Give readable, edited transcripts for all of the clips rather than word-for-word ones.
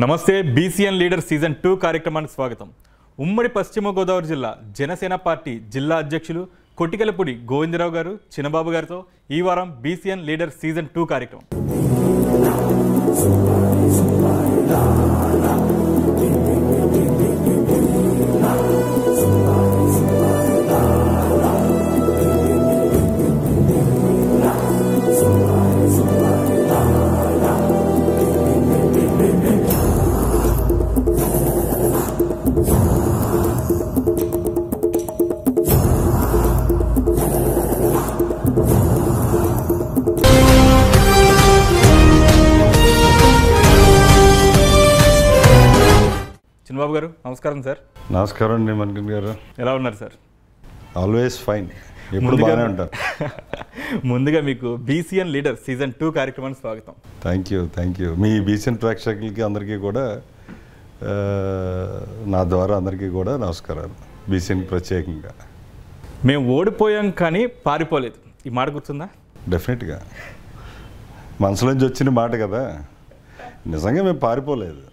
నమస్తే BCN leader season 2 కార్యక్రమానికి స్వాగతం. ఉమ్మడి పశ్చిమ గోదావరి జిల్లా జనసేన పార్టీ జిల్లా అధ్యక్షులు కొట్టికలపూడి గోవిందరావు గారు చిన్నబాబు గారితో ఈ వారం బీసీఎన్ లీడర్ సీజన్ 2 కార్యక్రమం. చిన్నబాబు గారు నమస్కారం సార్. నమస్కారం అండి మన్కిన్ గారు. ఎలా ఉన్నారు సార్? ఆల్వేస్ ఫైన్, ఎప్పుడు బాగానే ఉంటారు. ముందుగా మీకు బీసీఎన్ లీడర్ సీజన్ 2 కార్యక్రమానికి స్వాగతం. Thank you. మీ బీసీఎన్ ప్రేక్షకులకి అందరికీ కూడా నా ద్వారా అందరికీ కూడా నమస్కారాలు. బీసీఎన్ ప్రత్యేకంగా మేము ఓడిపోయాం కానీ పారిపోలేదు, ఈ మాట గుర్తుందా? డెఫినెట్గా మనసులోంచి వచ్చిన మాట కదా. నిజంగా మేము పారిపోలేదు,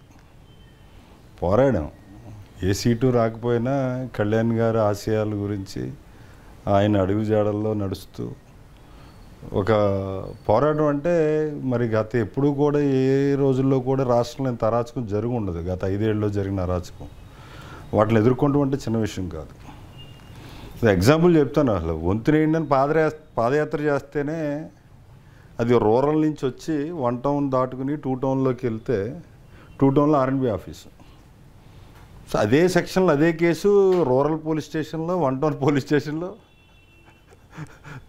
పోరాడాం. ఏ సీటు రాకపోయినా కళ్యాణ్ గారి ఆశయాల గురించి ఆయన అడుగుజాడల్లో నడుస్తూ ఒక పోరాటం అంటే మరి గత ఎప్పుడూ కూడా ఏ రోజుల్లో కూడా రాష్ట్రంలో ఇంత అరాచకం జరిగి ఉండదు. గత 5 ఏళ్ళలో జరిగిన అరాచకం వాటిని ఎదుర్కొంటాం అంటే చిన్న విషయం కాదు. ఎగ్జాంపుల్ చెప్తాను. అసలు వంతునేంటని పాదయాత్ర చేస్తేనే అది రూరల్ నుంచి వచ్చి 1 టౌన్ దాటుకుని 2 టౌన్లోకి వెళ్తే 2 టౌన్లో ఆర్ఎన్బి ఆఫీసు. సో అదే సెక్షన్లో అదే కేసు రూరల్ పోలీస్ స్టేషన్లో, 1 టౌన్ పోలీస్ స్టేషన్లో,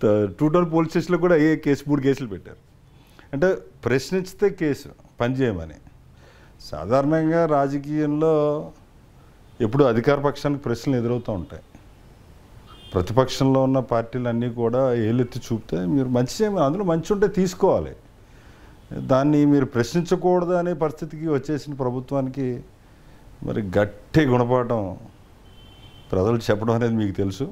2 టౌన్ పోలీస్ స్టేషన్లో కూడా ఏ కేసు 3 కేసులు పెట్టారు. అంటే ప్రశ్నించితే కేసు పనిచేయమని. సాధారణంగా రాజకీయంలో ఎప్పుడు అధికార పక్షానికి ప్రశ్నలు ఎదురవుతూ ఉంటాయి. ప్రతిపక్షంలో ఉన్న పార్టీలు అన్నీ కూడా ఏలెత్తి చూపితే మీరు మంచి చేయమని, అందులో మంచి ఉంటే తీసుకోవాలి. దాన్ని మీరు ప్రశ్నించకూడదు అనే పరిస్థితికి వచ్చేసిన ప్రభుత్వానికి మరి గట్టి గుణపాఠం ప్రజలు చెప్పడం అనేది మీకు తెలుసు.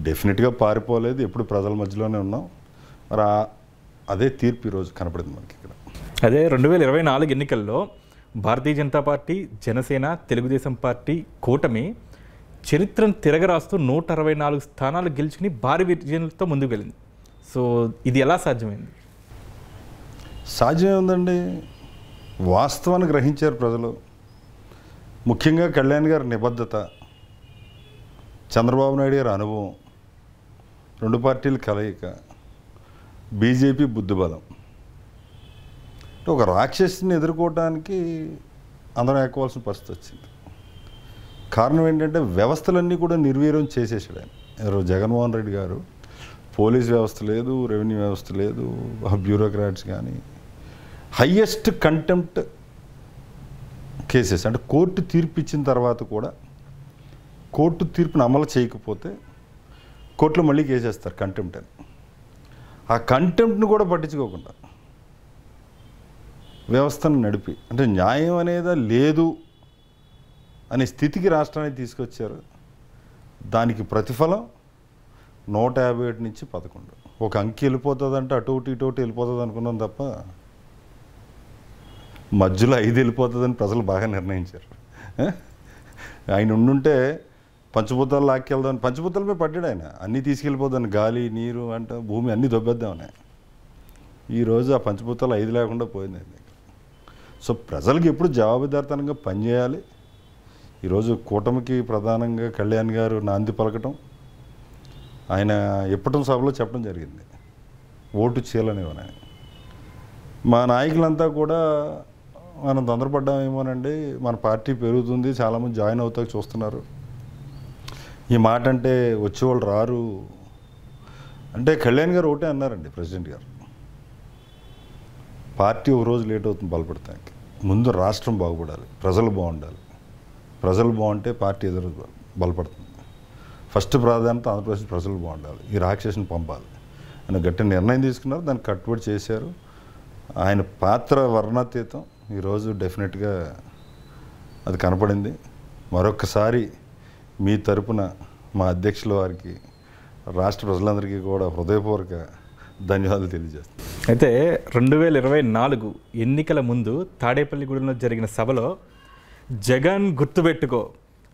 డెఫినెట్గా పారిపోలేదు, ఎప్పుడు ప్రజల మధ్యలోనే ఉన్నాం. మరి అదే తీర్పు ఈరోజు కనపడింది మనకి ఇక్కడ. అదే 2024 ఎన్నికల్లో భారతీయ జనతా పార్టీ, జనసేన, తెలుగుదేశం పార్టీ కూటమి చరిత్రను తిరగరాస్తూ 164 స్థానాలు గెలుచుకుని భారీ విజయంతో ముందుకు వెళ్ళింది. సో ఇది ఎలా సాధ్యమైంది? సాధ్యమే ఉందండి. వాస్తవాన్ని గ్రహించారు ప్రజలు. ముఖ్యంగా కళ్యాణ్ గారి నిబద్ధత, చంద్రబాబు నాయుడు గారి అనుభవం, 2 పార్టీల కలయిక, బీజేపీ బుద్ధిబలం. ఒక రాక్షసుని ఎదుర్కోవటానికి అందరం ఎక్కవలసిన పరిస్థితి వచ్చింది. కారణం ఏంటంటే వ్యవస్థలన్నీ కూడా నిర్వీర్యం చేసేసాడు ఆయన. ఎవరు? జగన్మోహన్ రెడ్డి గారు. పోలీస్ వ్యవస్థ లేదు, రెవెన్యూ వ్యవస్థ లేదు, బ్యూరోక్రాట్స్ కానీ. హయ్యెస్ట్ కంటెంప్ట్ కేసెస్ అంటే కోర్టు తీర్పు ఇచ్చిన తర్వాత కూడా కోర్టు తీర్పును అమలు చేయకపోతే కోర్టులో మళ్ళీ కేసేస్తారు కంటెంప్ట్ అని. ఆ కంటెంప్ట్ను కూడా పట్టించుకోకుండా వ్యవస్థను నడిపి, అంటే న్యాయం అనేది లేదు అనే స్థితికి రాష్ట్రాన్ని తీసుకొచ్చారు. దానికి ప్రతిఫలం 157 నుంచి 11. ఒక అంకి వెళ్ళిపోతుందంటే అటు ఇటు వెళ్ళిపోతుంది అనుకున్నాం తప్ప మధ్యలో 5 వెళ్ళిపోతుందని ప్రజలు బాగా నిర్ణయించారు. ఆయన ఉండుంటే పంచభూతాలు లాక్కెళ్దామని, పంచభూతాలపై పడ్డాడు ఆయన. అన్నీ తీసుకెళ్ళిపోదాన్ని, గాలి, నీరు అంటే భూమి అన్నీ దొబ్బేద్దామని. ఈరోజు ఆ పంచభూతాలు 5 లేకుండా పోయింది. సో ప్రజలకు ఎప్పుడు జవాబుదారితనంగా పనిచేయాలి. ఈరోజు కూటమికి ప్రధానంగా కళ్యాణ్ గారు నాంది పలకటం, ఆయన ఎప్పటం సభలో చెప్పడం జరిగింది, ఓటు చీలనివ్వని. మా నాయకులంతా కూడా మనం తొందరపడ్డామేమోనండి, మన పార్టీ పెరుగుతుంది, చాలామంది జాయిన్ అవుతాక చూస్తున్నారు, ఈ మాట అంటే వచ్చేవాళ్ళు రారు అంటే కళ్యాణ్ గారు ఒకటే అన్నారండి. ప్రెసిడెంట్ గారు, పార్టీ ఒక రోజు లేట్ అవుతుంది బలపడటానికి, ముందు రాష్ట్రం బాగుపడాలి, ప్రజలు బాగుండాలి. ప్రజలు బాగుంటే పార్టీ ఎదురు బలపడుతుంది. ఫస్ట్ ప్రాధాన్యత ఆంధ్రప్రదేశ్ ప్రజలు బాగుండాలి, ఈ రాక్షసుని పంపాలి అని గట్టి నిర్ణయం తీసుకున్నారు. దాన్ని కట్టుబడి చేశారు. ఆయన పాత్ర వర్ణాతీతం. ఈరోజు డెఫినెట్గా అది కనపడింది. మరొకసారి మీ తరపున మా అధ్యక్షుల వారికి, రాష్ట్ర ప్రజలందరికీ కూడా హృదయపూర్వక ధన్యవాదాలు తెలియజేస్తాను. అయితే 2024 ఎన్నికల ముందు తాడేపల్లిగూడెంలో జరిగిన సభలో జగన్ గుర్తుపెట్టుకో,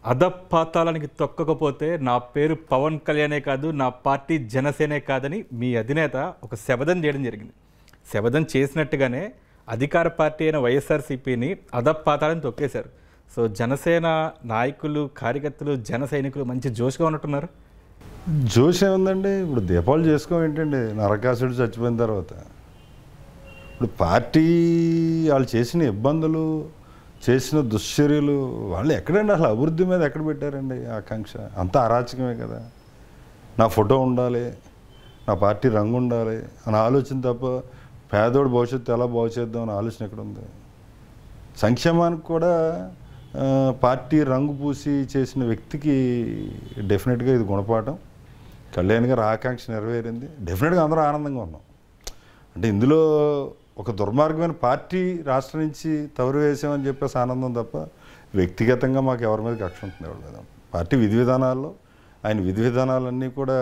అధపాతాళానికి తొక్కకపోతే నా పేరు పవన్ కళ్యాణే కాదు, నా పార్టీ జనసేనే కాదని మీ అధినేత ఒక శపథం చేయడం జరిగింది. శపథం చేసినట్టుగానే అధికార పార్టీ అయిన వైఎస్ఆర్సీపీని అధపాతాళాన్ని తొక్కేశారు. సో జనసేన నాయకులు, కార్యకర్తలు, జన సైనికులు మంచి జోష్గా ఉన్నట్టున్నారు. జోష్ ఏముందండి? ఇప్పుడు దీపావళి చేసుకో ఏంటండి, నరకాసుడు చచ్చిపోయిన తర్వాత. ఇప్పుడు పార్టీ వాళ్ళు చేసిన ఇబ్బందులు, చేసిన దుశ్చర్యలు, వాళ్ళు ఎక్కడండి అసలు అభివృద్ధి మీద ఎక్కడ పెట్టారండి ఆకాంక్ష? అంతా అరాచకమే కదా. నా ఫోటో ఉండాలి, నా పార్టీ రంగు ఉండాలి అని ఆలోచన తప్ప పేదోడు భవిష్యత్తు ఎలా బాగు చేద్దాం అని ఆలోచన ఎక్కడ ఉంది? సంక్షేమానికి కూడా పార్టీ రంగు పూసి చేసిన వ్యక్తికి డెఫినెట్గా ఇది గుణపాఠం. కళ్యాణ్ గారు ఆకాంక్ష నెరవేరింది. డెఫినెట్గా అందరూ ఆనందంగా ఉన్నాం. అంటే ఇందులో ఒక దుర్మార్గమైన పార్టీ రాష్ట్రం నుంచి తవరు వేసామని చెప్పేసి ఆనందం తప్ప వ్యక్తిగతంగా మాకు ఎవరి మీద కక్ష ఉంటుంది ఎవరు. పార్టీ విధి విధానాల్లో ఆయన విధి విధానాలన్నీ కూడా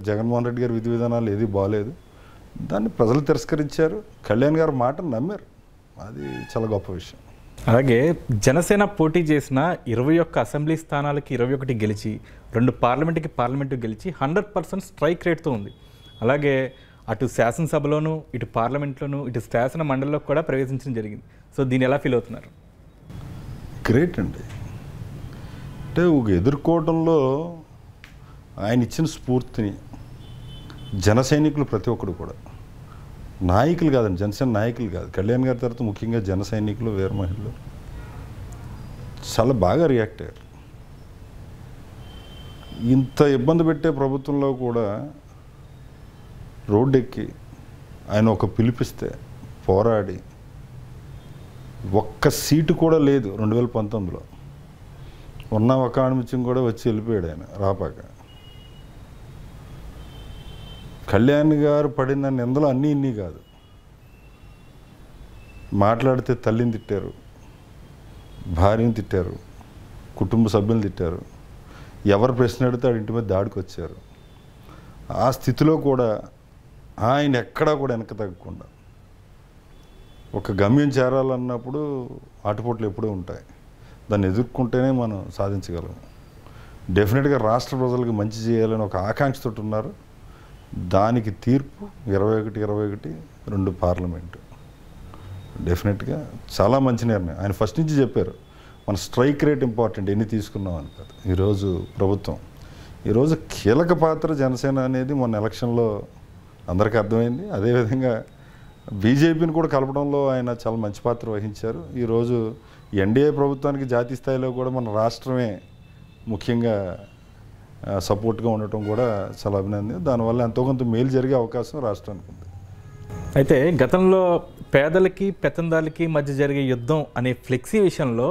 జగన్మోహన్ రెడ్డి గారి విధి విధానాలు ఏది బాగలేదు. దాన్ని ప్రజలు తిరస్కరించారు. కళ్యాణ్ గారు మాటను నమ్మారు. అది చాలా గొప్ప విషయం. అలాగే జనసేన పోటీ చేసిన 21 అసెంబ్లీ స్థానాలకి 21 గెలిచి, 2 పార్లమెంటు గెలిచి 100% స్ట్రైక్ రేట్తో ఉంది. అలాగే అటు శాసనసభలోను, ఇటు పార్లమెంట్లోను, ఇటు శాసన మండలిలో కూడా ప్రవేశించడం జరిగింది. సో దీన్ని ఎలా ఫీల్ అవుతున్నారు? గ్రేట్ అండి. అంటే ఒక ఎదుర్కోవడంలో ఆయన ఇచ్చిన స్ఫూర్తిని జన సైనికులు ప్రతి ఒక్కరు కూడా, నాయకులు కాదండి, జనసేన నాయకులు కాదు, కళ్యాణ్ గారి తర్వాత ముఖ్యంగా జన సైనికులు, వీర మహిళలు చాలా బాగా రియాక్ట్ అయ్యారు. ఇంత ఇబ్బంది పెట్టే ప్రభుత్వంలో కూడా రోడ్డెక్కి ఆయన ఒక పిలిపిస్తే పోరాడి, ఒక్క సీటు కూడా లేదు 2019లో, ఉన్న ఒక ఆణిముత్యం కూడా వచ్చి వెళ్ళిపోయాడు ఆయన రాపాక. కళ్యాణ్ గారు పడిన నిందలు అన్నీ ఇన్ని కాదు. మాట్లాడితే తల్లిని తిట్టారు, భార్యని తిట్టారు, కుటుంబ సభ్యులను తిట్టారు, ఎవరు ప్రశ్న అడిగితే ఇంటి మీద దాడికి వచ్చారు. ఆ స్థితిలో కూడా ఆయన ఎక్కడా కూడా వెనక తగ్గకుండా, ఒక గమ్యం చేరాలన్నప్పుడు ఆటుపోట్లు ఎప్పుడూ ఉంటాయి, దాన్ని ఎదుర్కొంటేనే మనం సాధించగలం. డెఫినెట్గా రాష్ట్ర ప్రజలకు మంచి చేయాలని ఒక ఆకాంక్షతో ఉన్నారు. దానికి తీర్పు 21, 2 పార్లమెంటు. డెఫినెట్గా చాలా మంచి నిర్ణయం. ఆయన ఫస్ట్ నుంచి చెప్పారు, మన స్ట్రైక్ రేట్ ఇంపార్టెంట్, ఎన్ని తీసుకున్నాం అని కాదు. ఈరోజు ప్రభుత్వం, ఈరోజు కీలక పాత్ర జనసేన అనేది మొన్న ఎలక్షన్లో అందరికీ అర్థమైంది. అదేవిధంగా బీజేపీని కూడా కలపడంలో ఆయన చాలా మంచి పాత్ర వహించారు. ఈరోజు ఎన్డీఏ ప్రభుత్వానికి జాతీయ స్థాయిలో కూడా మన రాష్ట్రమే ముఖ్యంగా సపోర్ట్గా ఉండటం కూడా చాలా అభినందన. దానివల్ల ఎంతో కొంత మేలు జరిగే అవకాశం రాష్ట్రానికి ఉంది. అయితే గతంలో పేదలకి పెత్తందారులకి మధ్య జరిగే యుద్ధం అనే ఫ్లెక్సీ విషయంలో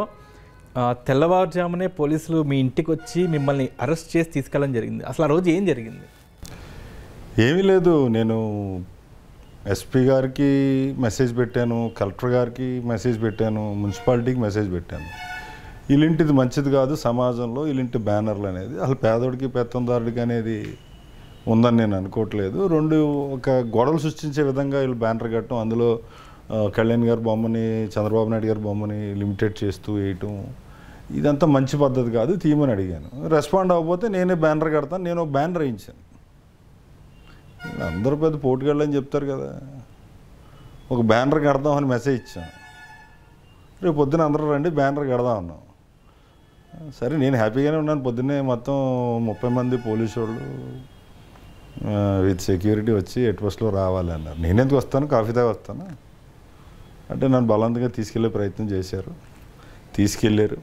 తెల్లవారుజామునే పోలీసులు మీ ఇంటికి వచ్చి మిమ్మల్ని అరెస్ట్ చేసి తీసుకెళ్ళడం జరిగింది. అసలు ఆ రోజు ఏం జరిగింది? ఏమీ లేదు. నేను ఎస్పీ గారికి మెసేజ్ పెట్టాను, కలెక్టర్ గారికి మెసేజ్ పెట్టాను, మున్సిపాలిటీకి మెసేజ్ పెట్టాను. ఇలాంటిది మంచిది కాదు సమాజంలో, ఇలాంటి బ్యానర్లు అనేది అసలు పేదోడికి పెత్తందారుడికి అనేది ఉందని నేను అనుకోవట్లేదు. ఒక గొడవలు సృష్టించే విధంగా వీళ్ళు బ్యానర్ కట్టడం, అందులో కళ్యాణ్ గారి బొమ్మని, చంద్రబాబు నాయుడు గారి బొమ్మని లిమిటెడ్ చేస్తూ వేయటం, ఇదంతా మంచి పద్ధతి కాదు, తీయమని అడిగాను. రెస్పాండ్ అవ్వకపోతే నేనే బ్యానర్ కడతాను. నేను ఒక బ్యానర్ వేయించాను. అందరూ పెద్ద పోటుగాళ్ళని చెప్తారు కదా, ఒక బ్యానర్ కడదామని మెసేజ్ ఇచ్చాను. రేపు పొద్దున అందరూ రండి బ్యానర్ కడదాం అన్నాం. సరే, నేను హ్యాపీగానే ఉన్నాను. పొద్దున్నే మొత్తం 30 మంది పోలీసు వాళ్ళు విత్ సెక్యూరిటీ వచ్చి ఎట్ బస్లో రావాలి అన్నారు. నేనెందుకు వస్తాను, కాఫీ తాగి వస్తాను అంటే నన్ను బలవంతంగా తీసుకెళ్లే ప్రయత్నం చేశారు. తీసుకెళ్ళారు.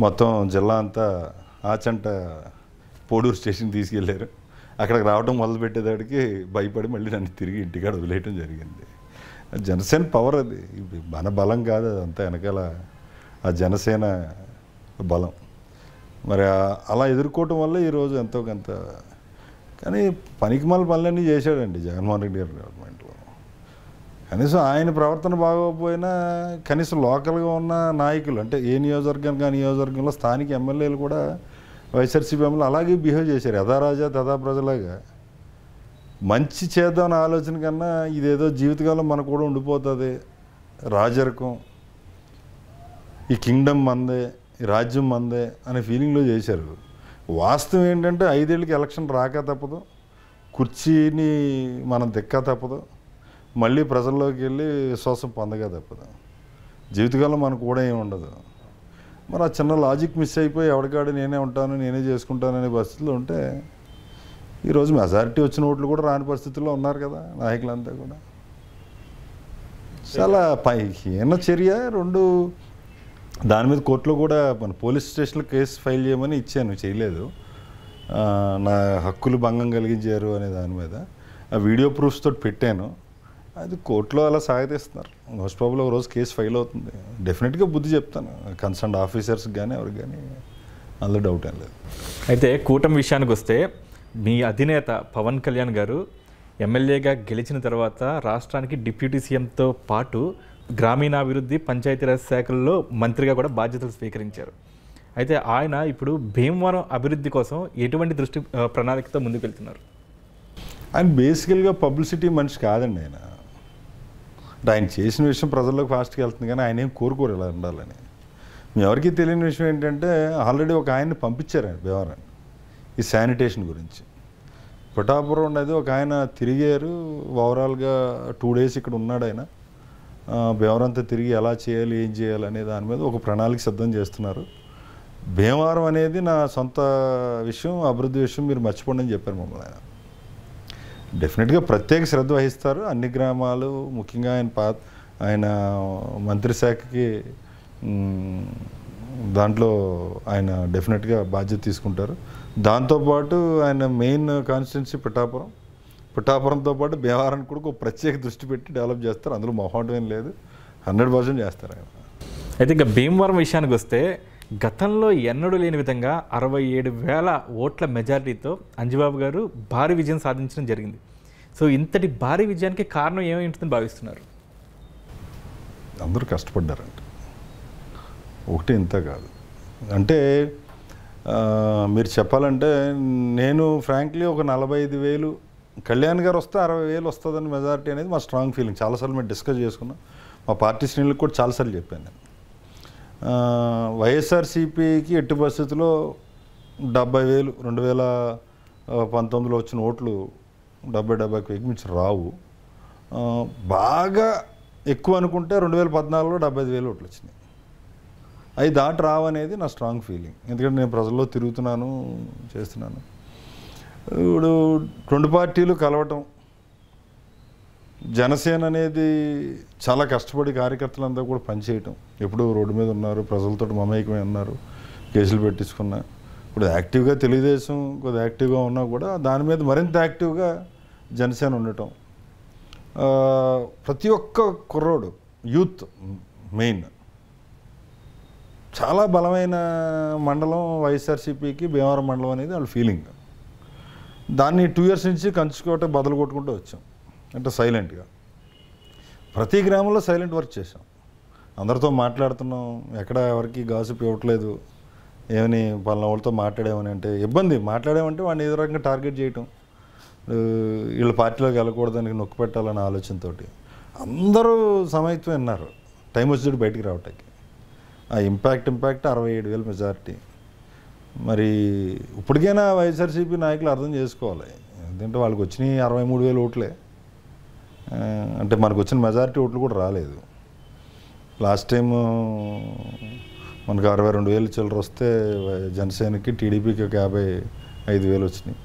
మొత్తం జిల్లా అంతా ఆచంట పోడూరు స్టేషన్ తీసుకెళ్ళారు. అక్కడికి రావడం మొదలుపెట్టేదాడికి భయపడి మళ్ళీ నన్ను తిరిగి ఇంటికాడ వదిలేయటం జరిగింది. జనసేన పవర్ అది, మన బలం కాదు, అదంతా వెనకాల ఆ జనసేన బలం. మరి అలా ఎదుర్కోవటం వల్ల ఈరోజు ఎంతో కొంత, కానీ పనికిమాల పనులన్నీ చేశాడండి జగన్మోహన్ రెడ్డి గారి గవర్నమెంట్లో. కనీసం ఆయన ప్రవర్తన బాగోకపోయినా కనీసం లోకల్గా ఉన్న నాయకులు, అంటే ఏ నియోజకవర్గానికి ఆ నియోజకవర్గంలో స్థానిక ఎమ్మెల్యేలు కూడా వైఎస్ఆర్సీపీ ఎమ్మెల్యేలు అలాగే బిహేవ్ చేశారు. యథారాజా తథా ప్రజలాగా. మంచి చేద్దామని ఆలోచన కన్నా ఇదేదో జీవితకాలం మనకు కూడా ఉండిపోతుంది, రాజరికం, ఈ కింగ్డమ్ మందే, ఈ రాజ్యం మందే అనే ఫీలింగ్లో చేశారు. వాస్తవం ఏంటంటే 5 ఏళ్ళకి ఎలక్షన్ రాక తప్పదు, కుర్చీని మనం దిక్క తప్పదు, మళ్ళీ ప్రజల్లోకి వెళ్ళి విశ్వాసం పొందగా తప్పదు. జీవితకాలం మనకు కూడా ఏమి ఉండదు. మరి ఆ చిన్న లాజిక్ మిస్ అయిపోయి ఎవరికాడు నేనే ఉంటాను, నేనే చేసుకుంటాను అనే పరిస్థితిలో ఉంటే ఈరోజు మెజారిటీ వచ్చిన ఓట్లు కూడా రాని పరిస్థితుల్లో ఉన్నారు కదా నాయకులంతా కూడా. చాలా హీన చర్య. 2 దాని మీద కోర్టులో కూడా మన పోలీస్ స్టేషన్లో కేసు ఫైల్ చేయమని ఇచ్చాను, చేయలేదు. నా హక్కులు భంగం కలిగించారు అనే దాని మీద ఆ వీడియో ప్రూఫ్స్ తోటి పెట్టాను. అది కోర్టులో అలా సాగతీస్తున్నారు. మోస్ట్ ప్రాబుల్ ఒక రోజు కేసు ఫైల్ అవుతుంది. డెఫినెట్గా బుద్ధి చెప్తాను కన్సర్న్ ఆఫీసర్స్కి కానీ ఎవరికి కానీ, అందులో డౌట్ ఏం లేదు. అయితే కూటమి విషయానికి వస్తే మీ అధినేత పవన్ కళ్యాణ్ గారు ఎమ్మెల్యేగా గెలిచిన తర్వాత రాష్ట్రానికి డిప్యూటీ సీఎంతో పాటు గ్రామీణాభివృద్ధి పంచాయతీరాజ్ శాఖల్లో మంత్రిగా కూడా బాధ్యతలు స్వీకరించారు. అయితే ఆయన ఇప్పుడు భీమవరం అభివృద్ధి కోసం ఎటువంటి ప్రణాళికతో ముందుకు వెళ్తున్నారు? ఆయన బేసికల్గా పబ్లిసిటీ మనిషి కాదండి. ఆయన చేసిన విషయం ప్రజల్లోకి ఫాస్ట్గా వెళ్తుంది, కానీ ఆయన ఏం కోరుకోరు ఇలా ఉండాలని. మీ ఎవరికి తెలియని విషయం ఏంటంటే ఆల్రెడీ ఒక ఆయన్ని పంపించారు ఆయన భీమవరాన్ని ఈ శానిటేషన్ గురించి. పిఠాపురం ఉన్నది ఒక ఆయన తిరిగారు, ఓవరాల్గా 2 డేస్ ఇక్కడ ఉన్నాడు ఆయన. భీమవరంతో తిరిగి ఎలా చేయాలి, ఏం చేయాలి అనే దాని మీద ఒక ప్రణాళిక సిద్ధం చేస్తున్నారు. భీమవరం అనేది నా సొంత విషయం, అభివృద్ధి విషయం, మీరు మర్చిపోండి అని చెప్పారు మమ్మల్ని ఆయన. డెఫినెట్గా ప్రత్యేక శ్రద్ధ వహిస్తారు. అన్ని గ్రామాలు, ముఖ్యంగా ఆయన మంత్రి శాఖకి దాంట్లో ఆయన డెఫినెట్గా బాధ్యత తీసుకుంటారు. దాంతోపాటు ఆయన మెయిన్ కాన్స్టిట్యున్సీ పిఠాపురంతో పాటు భీమవరానికి కూడా ఒక ప్రత్యేక దృష్టి పెట్టి డెవలప్ చేస్తారు. అందులో మొహమాటం ఏం లేదు, 100% చేస్తారు ఆయన. అయితే ఇంకా భీమవరం విషయానికి వస్తే గతంలో ఎన్నడూ లేని విధంగా 67,000 ఓట్ల మెజారిటీతో అంజిబాబు గారు భారీ విజయం సాధించడం జరిగింది. సో ఇంతటి భారీ విజయానికి కారణం ఏమైంటుందని భావిస్తున్నారు? అందరూ కష్టపడ్డారండి, ఒకటి ఇంత కాదు. అంటే మీరు చెప్పాలంటే నేను ఫ్రాంక్లీ ఒక 45,000 కళ్యాణ్ గారు వస్తే 60,000 వస్తుందని మెజారిటీ అనేది మా స్ట్రాంగ్ ఫీలింగ్. చాలాసార్లు మేము డిస్కస్ చేసుకున్నాం, మా పార్టీ శ్రేణులకు కూడా చాలాసార్లు చెప్పాను నేను. వైఎస్ఆర్సీపీకి ఎట్టి పరిస్థితుల్లో 70,000 2019లో వచ్చిన ఓట్లు 70,000 మించి రావు. బాగా ఎక్కువ అనుకుంటే 2014లో 75,000 ఓట్లు వచ్చినాయి. అవి దాటి రావనేది నా స్ట్రాంగ్ ఫీలింగ్. ఎందుకంటే నేను ప్రజల్లో తిరుగుతున్నాను, చేస్తున్నాను. ఇప్పుడు 2 పార్టీలు కలవటం, జనసేన అనేది చాలా కష్టపడి కార్యకర్తలంతా కూడా పనిచేయటం, ఎప్పుడు రోడ్డు మీద ఉన్నారు, ప్రజలతో మమేకమై ఉన్నారు, కేసులు పెట్టించుకున్నా. ఇప్పుడు యాక్టివ్గా తెలుగుదేశం కొద్దిగా యాక్టివ్గా ఉన్నా కూడా దాని మీద మరింత యాక్టివ్గా జనసేన ఉండటం. ప్రతి ఒక్క కుర్రోడు, యూత్ మెయిన్, చాలా బలమైన మండలం వైఎస్ఆర్సీపీకి భీమవరం మండలం అనేది వాళ్ళ ఫీలింగ్. దాన్ని 2 years నుంచి కంచుకోవటం బదులు కొట్టుకుంటూ వచ్చాం. అంటే సైలెంట్గా ప్రతి గ్రామంలో సైలెంట్ వర్క్ చేసాం. అందరితో మాట్లాడుతున్నాం, ఎక్కడ ఎవరికి గాసిప్ ఇవ్వట్లేదు. ఏమని పలానా వాళ్ళతో మాట్లాడామని అంటే ఇబ్బంది, మాట్లాడామంటే వాడిని ఏదో రకంగా టార్గెట్ చేయటం, వీళ్ళ పార్టీలోకి వెళ్ళకూడదని నొక్కి పెట్టాలనే ఆలోచనతోటి అందరూ సమైత్వం విన్నారు. టైం వచ్చేది బయటికి రావటానికి. ఆ ఇంపాక్ట్ 67,000 మెజారిటీ. మరి ఇప్పటికైనా వైఎస్ఆర్సీపీ నాయకులు అర్థం చేసుకోవాలి. ఎందుకంటే వాళ్ళకి వచ్చినాయి 63,000 ఓట్లే. అంటే మనకు వచ్చిన మెజారిటీ ఓట్లు కూడా రాలేదు. లాస్ట్ టైం మనకు 62,000 చిల్లర వస్తే జనసేనకి, టీడీపీకి 55,000 వచ్చినాయి.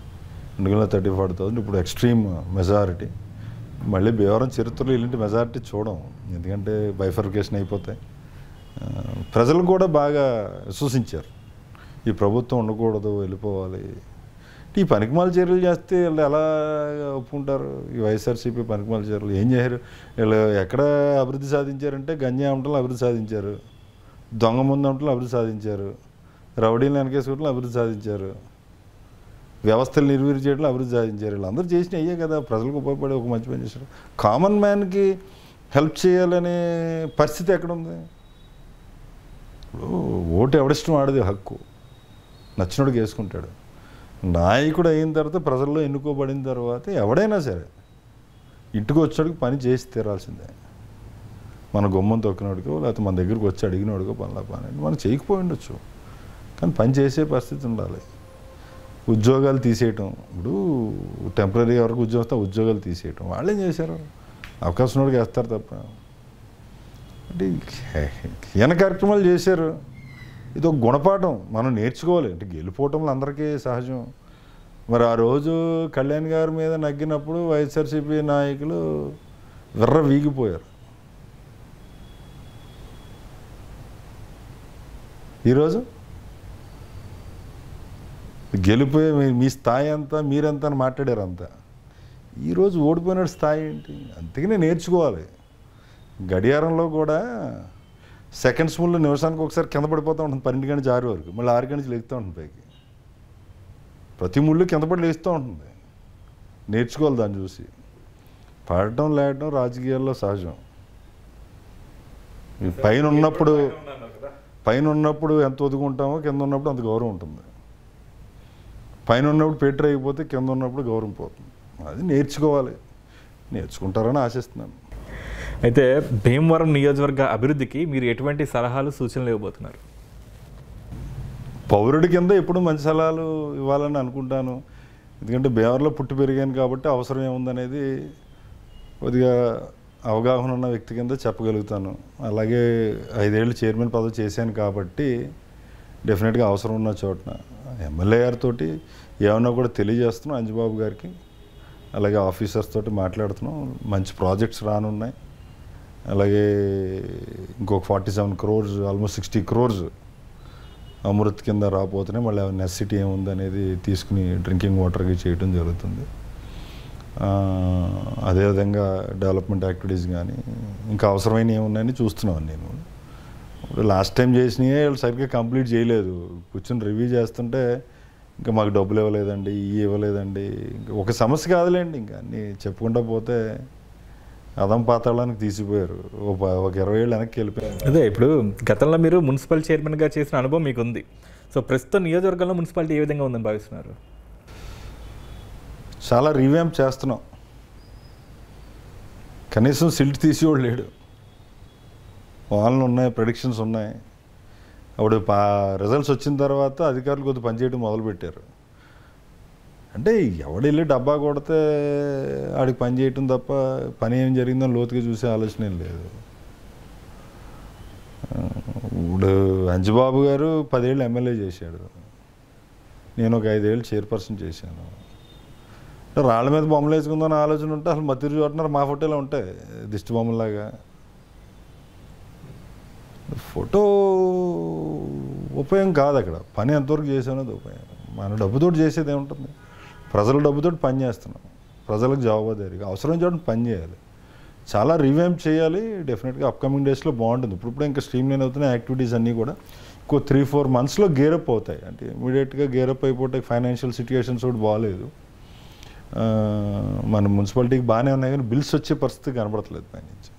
2,30,40,000. ఇప్పుడు ఎక్స్ట్రీమ్ మెజారిటీ. మళ్ళీ భీమవరం చరిత్రలో ఇలాంటి మెజారిటీ చూడం, ఎందుకంటే బైఫర్కేషన్ అయిపోతాయి. ప్రజలు కూడా బాగా విశ్వసించారు, ఈ ప్రభుత్వం ఉండకూడదు, వెళ్ళిపోవాలి. ఈ పనికిమాల చర్యలు చేస్తే వీళ్ళు ఎలా ఒప్పుకుంటారు? ఈ వైఎస్ఆర్సీపీ పనికిమాల చర్యలు ఏం చేశారు? వీళ్ళు ఎక్కడ అభివృద్ధి సాధించారంటే గంజా అమ్మటంలో అభివృద్ధి సాధించారు, దొంగ ముందు అమ్మటంలో అభివృద్ధి సాధించారు, రౌడీలను వెనకేసుకోవడంలో అభివృద్ధి సాధించారు, వ్యవస్థలు నిర్వీర్యం చేయడంలో అభివృద్ధి సాధించారు. వీళ్ళందరూ చేసిన అయ్యే కదా, ప్రజలకు ఉపయోగపడే ఒక మంచి పని చేశారు. కామన్ మ్యాన్కి హెల్ప్ చేయాలనే పరిస్థితి ఎక్కడుంది? ఇప్పుడు ఓటు ఎవడిష్టం ఆడది హక్కు, నచ్చినోడికి వేసుకుంటాడు. నాయకుడు అయిన తర్వాత ప్రజల్లో ఎన్నుకోబడిన తర్వాత ఎవడైనా సరే ఇంటికి వచ్చాడికి పని చేసి తీరాల్సిందే. మన గుమ్మం తొక్కినోడికో లేకపోతే మన దగ్గరికి వచ్చి అడిగినోడికో పని మనం చేయకపోయి ఉండొచ్చు, కానీ పని చేసే పరిస్థితి ఉండాలి. ఉద్యోగాలు తీసేయటం, ఇప్పుడు టెంపరీ వరకు ఉద్యోగాలు తీసేయటం వాళ్ళేం చేశారు, అవకాశం వాడికి వేస్తారు తప్ప. అంటే ఈయన కార్యక్రమాలు చేశారు. ఇది ఒక గుణపాఠం మనం నేర్చుకోవాలి. అంటే గెలిపోవటంలో అందరికీ సహజం. మరి ఆ రోజు కళ్యాణ్ గారి మీద నగ్గినప్పుడు వైఎస్ఆర్సీపీ నాయకులు విర్ర వీగిపోయారు. ఈరోజు గెలిపోయే మీ స్థాయి అంతా మీరెంత అని మాట్లాడారు అంతా. ఈరోజు ఓడిపోయిన స్థాయి ఏంటి? అందుకనే నేర్చుకోవాలి. గడియారంలో కూడా సెకండ్స్ ముళ్ళు నిమిషానికి ఒకసారి కింద పడిపోతూ ఉంటుంది 12 గంటల 6 వరకు, మళ్ళీ 6 గంటలు లేస్తూ ఉంటుంది పైకి. ప్రతి ముళ్ళు కింద పడి లేస్తూ ఉంటుంది. నేర్చుకోవాలి దాన్ని చూసి. పడటం లేడటం రాజకీయాల్లో సహజం. పైన ఉన్నప్పుడు ఎంత ఒదుకుంటామో కింద ఉన్నప్పుడు అంత గౌరవం ఉంటుంది. పైన ఉన్నప్పుడు పెట్టి అయిపోతే కింద ఉన్నప్పుడు గౌరవం పోతుంది. అది నేర్చుకోవాలి. నేర్చుకుంటారని ఆశిస్తున్నాను. అయితే భీమవరం నియోజకవర్గ అభివృద్ధికి మీరు ఎటువంటి సలహాలు సూచనలు ఇవ్వబోతున్నారు? పౌరుడి కింద ఎప్పుడు మంచి సలహాలు ఇవ్వాలని అనుకుంటాను. ఎందుకంటే భీమవరంలో పుట్టి పెరిగాను కాబట్టి అవసరం ఏముందనేది కొద్దిగా అవగాహన ఉన్న వ్యక్తి కింద చెప్పగలుగుతాను. అలాగే 5 ఏళ్ళు చైర్మన్ పదవి చేశాను కాబట్టి డెఫినెట్గా అవసరం ఉన్న చోటన ఎమ్మెల్యే గారితో ఏమన్నా కూడా తెలియజేస్తున్నాం అంజబాబు గారికి. అలాగే ఆఫీసర్స్ తోటి మాట్లాడుతున్నాం. మంచి ప్రాజెక్ట్స్ రానున్నాయి. అలాగే ఇంకొక 47 crores ఆల్మోస్ట్ 60 crores అమృత్ కింద రాబోతున్నాయి. మళ్ళీ నెసిటీ ఏముంది అనేది తీసుకుని డ్రింకింగ్ వాటర్కి చేయడం జరుగుతుంది. అదేవిధంగా డెవలప్మెంట్ యాక్టివిటీస్ కానీ ఇంకా అవసరమైన ఏమున్నాయని చూస్తున్నాను నేను. ఇప్పుడు లాస్ట్ టైం చేసినవి వాళ్ళు సరిగ్గా కంప్లీట్ చేయలేదు. కూర్చొని రివ్యూ చేస్తుంటే ఇంకా మాకు డబ్బులు ఇవ్వలేదండి, ఇవ్వలేదండి. ఇంకా ఒక సమస్య కాదులేండి, ఇంకా అన్నీ చెప్పుకుంటా పోతే అదం పాతాళానికి తీసిపోయారు. ఒక 20 ఏళ్ళు వెనక్కి వెళ్ళిపోయారు. అదే ఇప్పుడు గతంలో మీరు మున్సిపల్ చైర్మన్గా చేసిన అనుభవం మీకు ఉంది. సో ప్రస్తుతం నియోజకవర్గంలో మున్సిపాలిటీ ఏ విధంగా ఉందని భావిస్తున్నారు? చాలా రీవ్యాంప్ చేస్తున్నాం. కనీసం సిల్ట్ తీసేవాడు లేడు. వాన్లు ఉన్నాయి, ప్రెడిక్షన్స్ ఉన్నాయి. అప్పుడు రిజల్ట్స్ వచ్చిన తర్వాత అధికారులు కొద్దిగా పనిచేయడం మొదలుపెట్టారు. అంటే ఎవడెళ్ళి డబ్బా కొడితే ఆడికి పని చేయటం తప్ప పని ఏం జరిగిందని లోతుగా చూసే ఆలోచన ఏం లేదు. ఇప్పుడు అంజబాబు గారు 10 ఏళ్ళు ఎమ్మెల్యే చేశాడు. నేను ఒక 5 ఏళ్ళు చైర్పర్సన్ చేశాను. రాళ్ళ మీద బొమ్మలు వేసుకుందాం ఆలోచన ఉంటే అసలు మత్తిరి చూడుతున్నారు. మా ఫోటోలో ఉంటాయి దిష్టి బొమ్మలాగా. ఫోటో ఉపయోగం కాదు, అక్కడ పని ఎంతవరకు చేసానది ఉపయోగం. మన డబ్బుతోటి చేసేది ఏముంటుంది? ప్రజల డబ్బుతోటి పని చేస్తున్నాం. ప్రజలకు జవాబుదారీగా అవసరం చూడండి పని చేయాలి. చాలా రివ్యాంప్ చేయాలి. డెఫినెట్గా అప్కమింగ్ డేస్లో బాగుంటుంది. ఇప్పుడు ఇంకా స్ట్రీమ్ లైన్ అవుతున్నాయి యాక్టివిటీస్ అన్నీ కూడా. ఇంకో 3-4 monthsలో గేరప్ అవుతాయి. అంటే ఇమీడియట్గా గేరప్ అయిపోతే ఫైనాన్షియల్ సిచ్యువేషన్స్ కూడా బాగాలేదు. మన మున్సిపాలిటీకి బాగానే ఉన్నాయి కానీ బిల్స్ వచ్చే పరిస్థితి కనబడట్లేదు పైనుంచి.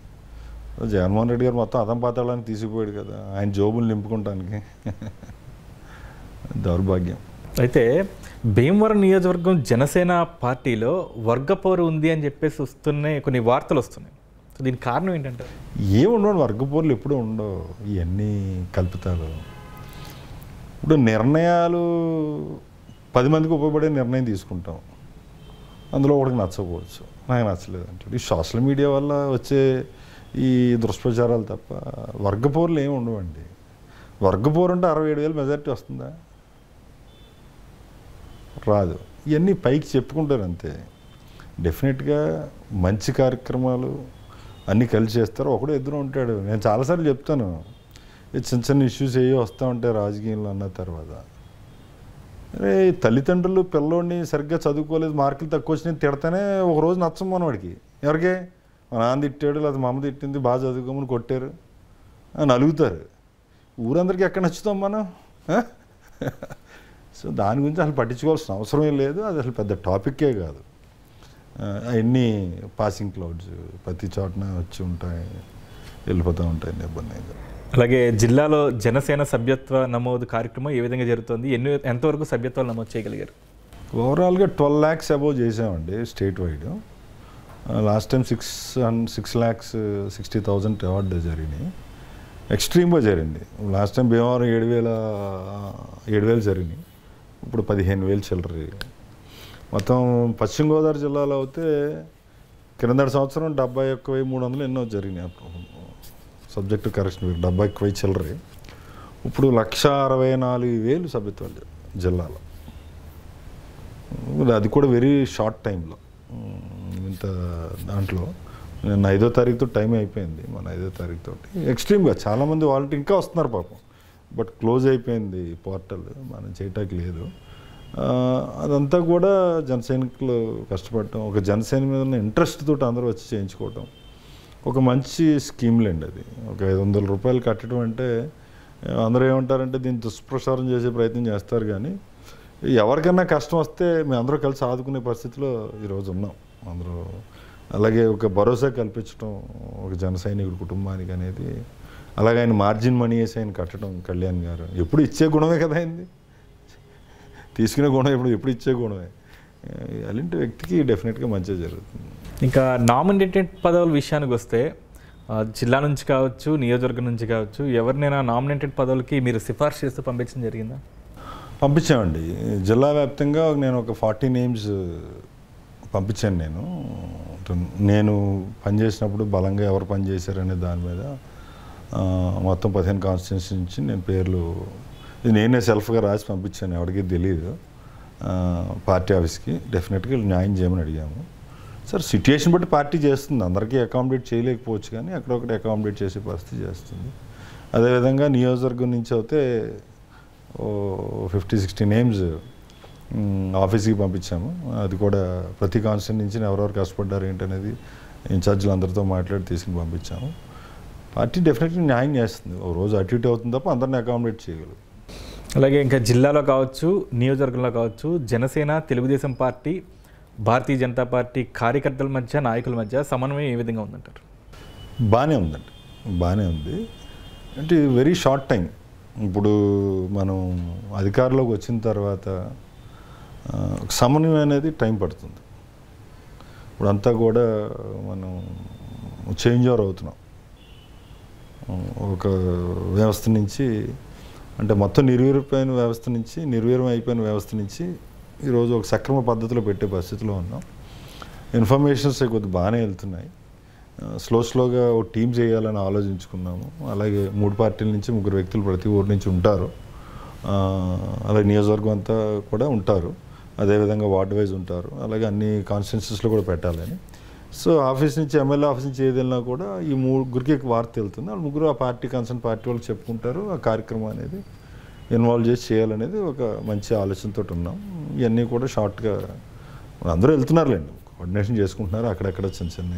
జగన్మోహన్ రెడ్డి గారు మొత్తం అదం పాతాళానికి తీసిపోయాడు కదా, ఆయన జోబులు నింపుకుంటానికి. దౌర్భాగ్యం. అయితే భీమవరం నియోజకవర్గం జనసేన పార్టీలో వర్గపోరు ఉంది అని చెప్పేసి వస్తున్నాయి, కొన్ని వార్తలు వస్తున్నాయి. సో దీనికి కారణం ఏంటంటే? ఏముండవు, వర్గపోర్లు ఎప్పుడూ ఉండవు. ఇవన్నీ కల్పితాలు. ఇప్పుడు నిర్ణయాలు 10 మందికి ఉపయోగపడే నిర్ణయం తీసుకుంటాం. అందులో ఒకటికి నచ్చకపోవచ్చు, నాకు నచ్చలేదు అంటే. ఈ సోషల్ మీడియా వల్ల వచ్చే ఈ దుష్ప్రచారాలు తప్ప వర్గపోర్లు ఏమి ఉండవండి. వర్గపోరు అంటే 67,000 మెజారిటీ వస్తుందా? రాదు. ఇవన్నీ పైకి చెప్పుకుంటారు అంతే. డెఫినెట్గా మంచి కార్యక్రమాలు అన్నీ కలిసి చేస్తారు. ఒకడు ఎదురు ఉంటాడు. నేను చాలాసార్లు చెప్తాను, చిన్న చిన్న ఇష్యూస్ ఏవో వస్తూ ఉంటాయి రాజకీయంలో అన్న తర్వాత. అరే తల్లిదండ్రులు పిల్లోడిని సరిగ్గా చదువుకోలేదు, మార్కులు తక్కువ వచ్చినాయి తిడతానే ఒకరోజు నచ్చం మన వాడికి. ఎవరికే? మా నాన్న తిట్టాడు, లేదా మా అమ్మ తిట్టింది, బాగా చదువుకోమని కొట్టారు అని అలుగుతారు. ఊరందరికీ ఎక్కడ నచ్చుతాం మనం? సో దాని గురించి అసలు పట్టించుకోవాల్సిన అవసరమే లేదు. అది అసలు పెద్ద టాపిక్కే కాదు. అవన్నీ పాసింగ్ క్లౌడ్స్ ప్రతి చోటన వచ్చి ఉంటాయి, వెళ్ళిపోతూ ఉంటాయి, ఇబ్బంది అయితే. అలాగే జిల్లాలో జనసేన సభ్యత్వ నమోదు కార్యక్రమం ఏ విధంగా జరుగుతుంది? ఎంతవరకు సభ్యత్వాలు నమోదు చేయగలిగారు? ఓవరాల్గా 12 lakhs అబోవ్ చేసామండి state wide. Last time 6,60,000 award జరిగినాయి. ఎక్స్ట్రీమ్గా జరిగింది. లాస్ట్ టైం భీమవరం 7,000 జరిగినాయి. ఇప్పుడు 15,000 చిల్లర. మొత్తం పశ్చిమ గోదావరి జిల్లాలో అయితే క్రిందటి సంవత్సరం 71,300 ఎన్నో జరిగినాయి. అప్పుడు సబ్జెక్టు కరెక్షన్ 71,000 చిల్లర. ఇప్పుడు 1,64,000 సభ్యత్వాలు జిల్లాలో. అది కూడా వెరీ షార్ట్ టైంలో. ఇంత దాంట్లో నేను 5వ తారీఖుతో టైం అయిపోయింది. మన 5వ తారీఖుతో ఎక్స్ట్రీమ్గా చాలామంది వాలంటీర్ ఇంకా వస్తున్నారు పాపం. బట్ క్లోజ్ అయిపోయింది పోర్టల్, మనం చేయటానికి లేదు. అదంతా కూడా జనసైనికులు కష్టపడటం, ఒక జనసేన మీద ఉన్న ఇంట్రెస్ట్ తోటి అందరూ వచ్చి చేయించుకోవటం ఒక మంచి స్కీమ్లేండి. అది ఒక 500 రూపాయలు కట్టడం అంటే అందరూ ఏమంటారంటే దీన్ని దుష్ప్రచారం చేసే ప్రయత్నం చేస్తారు. కానీ ఎవరికైనా కష్టం వస్తే మేము అందరూ కలిసి ఆదుకునే పరిస్థితిలో ఈరోజు ఉన్నాం అందరూ. అలాగే ఒక భరోసా కల్పించడం ఒక జన సైనికుడి కుటుంబానికి అనేది, అలాగే ఆయన మార్జిన్ మనీ వేసి ఆయన కట్టడం కళ్యాణ్ గారు ఎప్పుడు ఇచ్చే గుణమే కదా అయింది. తీసుకునే గుణం ఎప్పుడు ఇచ్చే గుణమే. అలాంటి వ్యక్తికి డెఫినెట్గా మంచిగా జరుగుతుంది. ఇంకా నామినేటెడ్ పదవుల విషయానికి వస్తే జిల్లా నుంచి కావచ్చు, నియోజకవర్గం నుంచి కావచ్చు, ఎవరినైనా నామినేటెడ్ పదవులకి మీరు సిఫార్సు చేస్తూ పంపించడం జరిగిందా? పంపించామండి. జిల్లా వ్యాప్తంగా నేను ఒక 40 names పంపించాను. నేను పనిచేసినప్పుడు బలంగా ఎవరు పనిచేశారనే దాని మీద మొత్తం 15 కాన్స్టిట్యున్సీ నుంచి నేను పేర్లు నేనే సెల్ఫ్గా రాసి పంపించాను. ఎవరికి తెలియదు. పార్టీ ఆఫీస్కి డెఫినెట్గా న్యాయం చేయమని అడిగాము. సార్ సిచ్యుయేషన్ బట్టి పార్టీ చేస్తుంది. అందరికీ అకామిడేట్ చేయలేకపోవచ్చు, కానీ అక్కడొకటి అకామిడేట్ చేసే పరిస్థితి చేస్తుంది. అదేవిధంగా నియోజకవర్గం నుంచి అయితే 50-60 names ఆఫీస్కి పంపించాము. అది కూడా ప్రతి కాన్స్టిట్యూన్సీ నుంచి ఎవరెవరు కష్టపడ్డారు ఏంటనేది ఇన్ఛార్జీలు అందరితో మాట్లాడి తీసుకుని పంపించాము. పార్టీ డెఫినెట్లీ న్యాయం చేస్తుంది. ఒక రోజు అటు ఇటు అవుతుంది తప్ప అందరినీ అకామిడేట్ చేయగలరు. అలాగే ఇంకా జిల్లాలో కావచ్చు, నియోజకవర్గంలో కావచ్చు, జనసేన, తెలుగుదేశం పార్టీ, భారతీయ జనతా పార్టీ కార్యకర్తల మధ్య, నాయకుల మధ్య సమన్వయం ఏ విధంగా ఉందంటారు? బాగానే ఉందండి, బాగానే ఉంది. అంటే వెరీ షార్ట్ టైం. ఇప్పుడు మనం అధికారంలోకి వచ్చిన తర్వాత సమన్వయం అనేది టైం పడుతుంది. ఇప్పుడు అంతా కూడా మనం చేంజ్ ఓవర్ అవుతున్నాం. ఒక వ్యవస్థ నుంచి అంటే మొత్తం నిర్వీర్యం అయిపోయిన వ్యవస్థ నుంచి ఈరోజు ఒక సక్రమ పద్ధతిలో పెట్టే పరిస్థితిలో ఉన్నాం. ఇన్ఫర్మేషన్స్ కొద్దిగా బాగానే వెళ్తున్నాయి. స్లోగా ఒక టీం చేయాలని ఆలోచించుకున్నాము. అలాగే 3 పార్టీల నుంచి 3 వ్యక్తులు ప్రతి ఊరి నుంచి ఉంటారు. అలాగే నియోజకవర్గం అంతా కూడా ఉంటారు. అదేవిధంగా వార్డ్ వైజ్ ఉంటారు. అలాగే అన్ని కాన్స్టిట్యున్సీస్లో కూడా పెట్టాలని. సో ఆఫీస్ నుంచి, ఎమ్మెల్యే ఆఫీస్ నుంచి ఏది వెళ్ళినా కూడా ఈ 3 వార్త వెళ్తుంది. వాళ్ళు 3 ఆ పార్టీ కన్సర్న్ పార్టీ వాళ్ళకి చెప్పుకుంటారు. ఆ కార్యక్రమం అనేది ఇన్వాల్వ్ చేసి చేయాలనేది ఒక మంచి ఆలోచనతో ఉన్నాం. ఇవన్నీ కూడా షార్ట్గా అందరూ వెళ్తున్నారులేండి, కోఆర్డినేషన్ చేసుకుంటున్నారు. అక్కడక్కడ చిన్న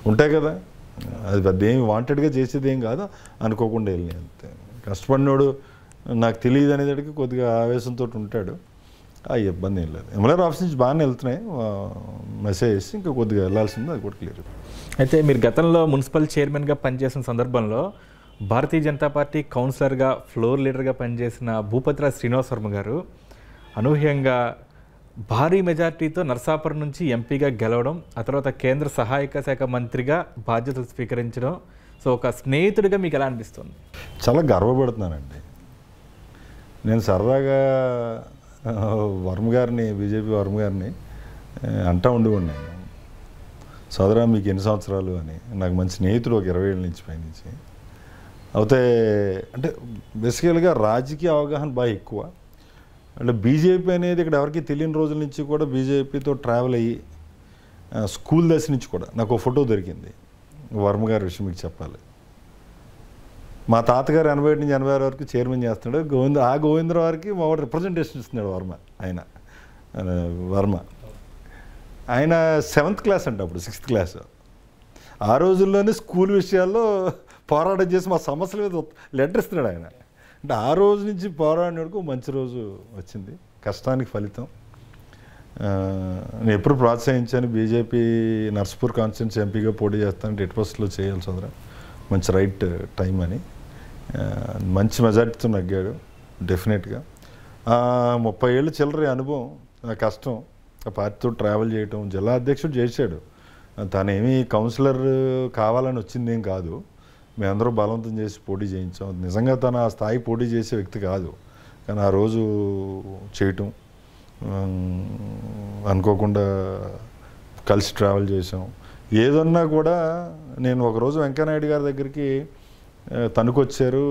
ఉంటాయి కదా, అది పెద్ద ఏమి వాంటెడ్గా చేసేది ఏం కాదు, అనుకోకుండా వెళ్ళినాయి అంతే. కష్టపడినోడు నాకు తెలియదు అనేదానికి కొద్దిగా ఆవేశంతో ఉంటాడు. ఆ ఇబ్బంది ఏం లేదు. ఎమ్మెల్యే ఆఫీస్ నుంచి బాగానే వెళ్తున్నాయి. మెసేజ్ చేసి ఇంకా కొద్దిగా వెళ్ళాల్సింది, అది కూడా క్లియర్. అయితే మీరు గతంలో మున్సిపల్ చైర్మన్గా పనిచేసిన సందర్భంలో భారతీయ జనతా పార్టీ కౌన్సిలర్గా, ఫ్లోర్ లీడర్గా పనిచేసిన భూపతిరాజ్ శ్రీనివాస్ వర్మ గారు అనూహ్యంగా భారీ మెజార్టీతో నర్సాపురం నుంచి ఎంపీగా గెలవడం, ఆ తర్వాత కేంద్ర సహాయక శాఖ మంత్రిగా బాధ్యతలు స్వీకరించడం, సో ఒక స్నేహితుడిగా మీకు ఎలా అనిపిస్తుంది? చాలా గర్వపడుతున్నానండి. నేను సరదాగా వర్మ గారిని, బీజేపీ వర్మ గారిని అంటూ ఉండేవాడిని, సోదరా మీకు ఎన్ని సంవత్సరాలు అని. నాకు మంచి స్నేహితుడు, ఒక 20 ఏళ్ళ నుంచి పైనుంచి. అయితే అంటే బేసికల్గా రాజకీయ అవగాహన బాగా ఎక్కువ. అంటే బీజేపీ అనేది ఇక్కడ ఎవరికి తెలియని రోజుల నుంచి కూడా బీజేపీతో ట్రావెల్ అయ్యి స్కూల్ దశ నుంచి కూడా నాకు ఒక ఫోటో దొరికింది. వర్మ గారి విషయం మీకు చెప్పాలి. మా తాతగారు 87 నుంచి 86 వరకు చైర్మన్ చేస్తున్నాడు. గోవిందరావు గారికి మా వాడు రిప్రజెంటేషన్ ఇస్తున్నాడు వర్మ. ఆయన 7th క్లాస్ అంటే అప్పుడు 6th క్లాస్. ఆ రోజుల్లోనే స్కూల్ విషయాల్లో పోరాటం చేసి మా సమస్యల మీద లెటర్ ఇస్తున్నాడు ఆయన. అంటే ఆ రోజు నుంచి పోరాడినకు మంచి రోజు వచ్చింది, కష్టానికి ఫలితం. నేను ఎప్పుడు ప్రోత్సహించాను, బీజేపీ నర్సాపూర్ కాన్స్టిట్యున్సీ ఎంపీగా పోటీ చేస్తాను, 8% చేయాలి సోదరా, మంచి రైట్ టైం అని. మంచి మెజార్టీతో నగ్గాడు డెఫినెట్గా. 30 ఏళ్ళు చిల్లర అనుభవం నా కష్టం ఆ పార్టీతో ట్రావెల్ చేయటం. జిల్లా అధ్యక్షుడు చేశాడు, తనేమీ కౌన్సిలర్ కావాలని వచ్చింది ఏం కాదు, మేమందరూ బలవంతం చేసి పోటీ చేయించాం. నిజంగా తను ఆ స్థాయి పోటీ చేసే వ్యక్తి కాదు, కానీ ఆ రోజు చేయటం అనుకోకుండా కలిసి ట్రావెల్ చేసాం. ఏదన్నా కూడా నేను ఒకరోజు వెంకయ్యనాయుడు గారి దగ్గరికి తణుకొచ్చారు,